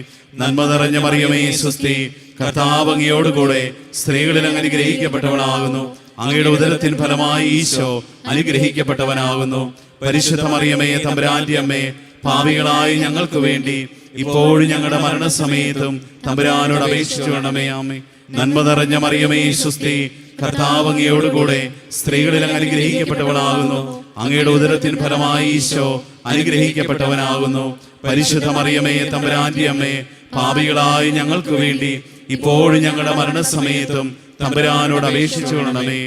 നന്മ നിറഞ്ഞ മറിയമേ സുസ്തി, കർത്താവ് അങ്ങയോടുകൂടെ സ്ത്രീകളിൽ അങ്ങ് അനുഗ്രഹിക്കപ്പെട്ടവളാകുന്നു. അങ്ങയുടെ ഉദരത്തിൻ ഫലമായി ഈശോ അനുഗ്രഹിക്കപ്പെട്ടവനാകുന്നു. പരിശുദ്ധ മറിയമേ തമ്പുരാന്റെ അമ്മേ, പാപികളായി ഞങ്ങൾക്ക് വേണ്ടി ഇപ്പോഴും ഞങ്ങളുടെ മരണസമയത്തും തമ്പുരാനോട് അപേക്ഷിച്ചുകൊള്ളണമേ. ആമേൻ. നന്മ നിറഞ്ഞ മറിയമേ സുസ്തി, കർത്താവ് അങ്ങയോടുകൂടെ സ്ത്രീകളിൽ അങ്ങ് അനുഗ്രഹിക്കപ്പെട്ടവളാകുന്നു. അങ്ങയുടെ ഉദരത്തിൻ ഫലമായി ഈശോ അനുഗ്രഹിക്കപ്പെട്ടവനാകുന്നു. പരിശുദ്ധ മറിയമേ തമ്പുരാന്റെ അമ്മേ, പാപികളായി ഞങ്ങൾക്ക് വേണ്ടി ഇപ്പോഴും ഞങ്ങളുടെ മരണസമയത്തും തമ്പുരാനോട് അപേക്ഷിച്ചുകൊള്ളണമേ.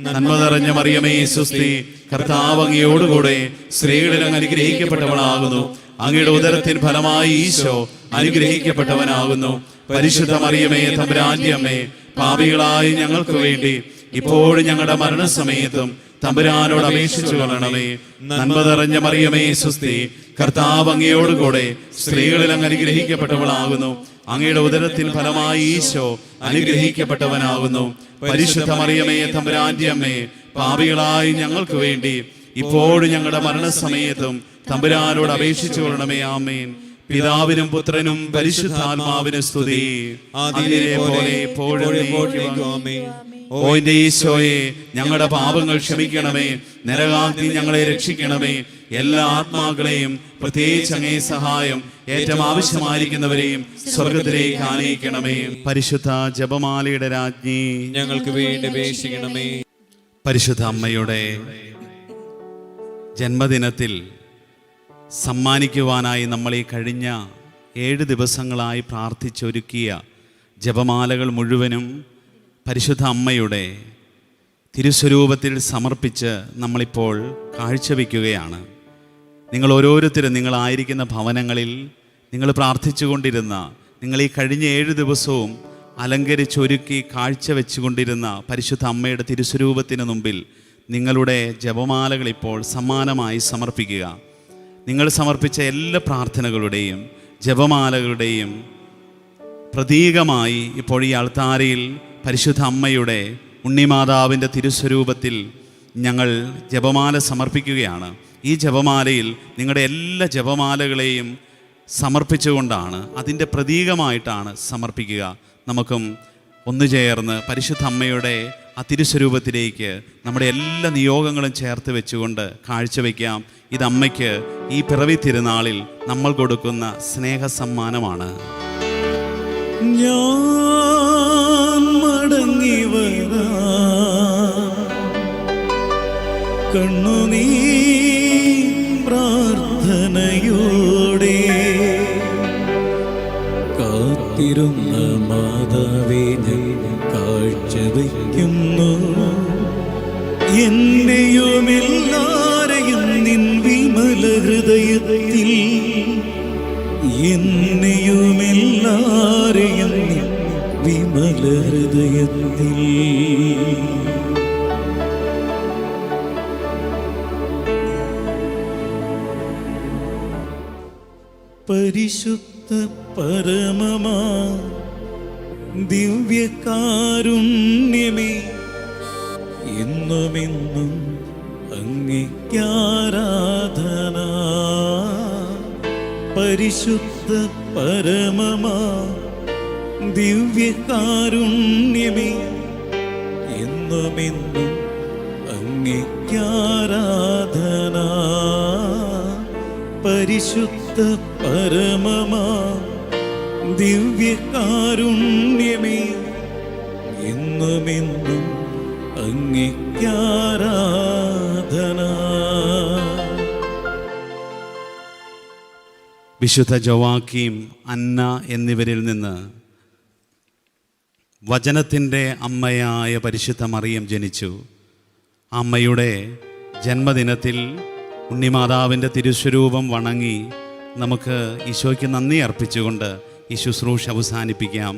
നന്മ നിറഞ്ഞ മറിയമേ സുസ്തി, കർത്താവ് അങ്ങയോടുകൂടെ സ്ത്രീകളിൽ അങ്ങ് അനുഗ്രഹിക്കപ്പെട്ടവളാകുന്നു. അങ്ങയുടെ ഉദരത്തിൻ ഫലമായി ഈശോ അനുഗ്രഹിക്കപ്പെട്ടവനാകുന്നു. പരിശുദ്ധ മറിയമേ തമ്പുരാന്റെ അമ്മേ, പാപികളായി ഞങ്ങൾക്ക് വേണ്ടി ഇപ്പോഴും ഞങ്ങളുടെ മരണസമയത്തും തമ്പുരാനോട് അപേക്ഷിച്ചുകൊള്ളണമേ. നന്മ നിറഞ്ഞ മറിയമേ സുസ്തി, കർത്താവ് അങ്ങയോടുകൂടെ സ്ത്രീകളിൽ അങ്ങ് അനുഗ്രഹിക്കപ്പെട്ടവളാകുന്നു. അങ്ങയുടെ ഉദരത്തിൻ ഫലമായി ഈശോ അനുഗ്രഹിക്കപ്പെട്ടവനാകുന്നു. പരിശുദ്ധ മറിയമേ തമ്പുരാന്റെ അമ്മേ, പാപികളായി ഞങ്ങൾക്ക് വേണ്ടി ഇപ്പോഴും ഞങ്ങളുടെ മരണസമയത്തും തമ്പുരാനോട് അപേക്ഷിച്ചുകൊള്ളണമേ. ആമേൻ. പിതാവിനും പുത്രനും പരിശുദ്ധാത്മാവിനും സ്തുതി, ആദിയിലെ പോലെ എപ്പോഴും എന്നേക്കും. ആമേൻ. ഓ എന്റെ ഈശോയെ, ഞങ്ങളുടെ പാപങ്ങൾ ക്ഷമിക്കണമേ. നരകാഗ്നി ഞങ്ങളെ രക്ഷിക്കണമേ. എല്ലാ ആത്മാക്കളെയും, പ്രത്യേകിച്ച് അങ്ങേ സഹായം ഏറ്റവും ആവശ്യമായിരിക്കുന്നവരെയും സ്വർഗത്തിലേക്ക് ആനയിക്കണമേ. പരിശുദ്ധ ജപമാലയുടെ രാജ്ഞി, ഞങ്ങൾക്ക് വേണ്ടി അപേക്ഷിക്കണമേ. പരിശുദ്ധ അമ്മയുടെ ജന്മദിനത്തിൽ സമ്മാനിക്കുവാനായി നമ്മൾ ഈ കഴിഞ്ഞ 7 ദിവസങ്ങളായി പ്രാർത്ഥിച്ചൊരുക്കിയ ജപമാലകൾ മുഴുവനും പരിശുദ്ധ അമ്മയുടെ തിരുസ്വരൂപത്തിൽ സമർപ്പിച്ച് നമ്മളിപ്പോൾ കാഴ്ചവെക്കുകയാണ്. നിങ്ങൾ ഓരോരുത്തരും നിങ്ങളായിരിക്കുന്ന ഭവനങ്ങളിൽ നിങ്ങൾ പ്രാർത്ഥിച്ചുകൊണ്ടിരുന്ന, നിങ്ങൾ ഈ കഴിഞ്ഞ 7 ദിവസവും അലങ്കരിച്ചൊരുക്കി കാഴ്ചവെച്ചുകൊണ്ടിരുന്ന പരിശുദ്ധ അമ്മയുടെ തിരുസ്വരൂപത്തിന് മുമ്പിൽ നിങ്ങളുടെ ജപമാലകൾ ഇപ്പോൾ സമ്മാനമായി സമർപ്പിക്കുക. നിങ്ങൾ സമർപ്പിച്ച എല്ലാ പ്രാർത്ഥനകളുടെയും ജപമാലകളുടെയും പ്രതീകമായി ഇപ്പോൾ ഈ അൾത്താരയിൽ പരിശുദ്ധ അമ്മയുടെ ഉണ്ണിമാതാവിൻ്റെ തിരുസ്വരൂപത്തിൽ ഞങ്ങൾ ജപമാല സമർപ്പിക്കുകയാണ്. ഈ ജപമാലയിൽ നിങ്ങളുടെ എല്ലാ ജപമാലകളെയും സമർപ്പിച്ചുകൊണ്ടാണ്, അതിൻ്റെ പ്രതീകമായിട്ടാണ് സമർപ്പിക്കുക. നമുക്കും ഒന്നുചേർന്ന് പരിശുദ്ധ അമ്മയുടെ ആ തിരുസ്വരൂപത്തിലേക്ക് നമ്മുടെ എല്ലാ നിയോഗങ്ങളും ചേർത്ത് വെച്ചുകൊണ്ട് കാഴ്ചവെക്കാം. ഇത് അമ്മയ്ക്ക് ഈ പിറവി തിരുനാളിൽ നമ്മൾ കൊടുക്കുന്ന സ്നേഹസമ്മാനമാണ്. ഞാൻ മടങ്ങി വരാം, കണ്ണുനീർ പ്രാർത്ഥനയോടെ കാത്തിരുന്ന മാതാവേ, ഞാൻ കാഴ്ചവയ്ക്കുന്നു എന്നെയുമെല്ലാരെയും നിൻ വിമല ഹൃദയത്തിൽ, എന്നെയുമെല്ലാരെയും നിൻ വിമല ഹൃദയത്തിൽ. പരിശുദ്ധ പരമമാ ദിവ്യകാരുണ്യമേ, എന്നുമെന്നും അങ്ങേക്കാരാധന. പരിശുദ്ധ പരമമാ ദിവ്യകാരുണ്യമേ, എന്നുമെന്നും അങ്ങേക്കാരാധന. പരിശുദ്ധ പരമമാ ദിവ്യകാരുണ്യമേ, എന്നുമെന്നും അങ്ങേക്കാരാധന. വിശുദ്ധ ജോവാക്കീം, അന്ന എന്നിവരിൽ നിന്ന് വചനത്തിൻ്റെ അമ്മയായ പരിശുദ്ധ മറിയം ജനിച്ചു. അമ്മയുടെ ജന്മദിനത്തിൽ ഉണ്ണിമാതാവിൻ്റെ തിരുസ്വരൂപം വണങ്ങി നമുക്ക് ഈശോയ്ക്ക് നന്ദി അർപ്പിച്ചുകൊണ്ട് ഈ ശുശ്രൂഷ അവസാനിപ്പിക്കാം.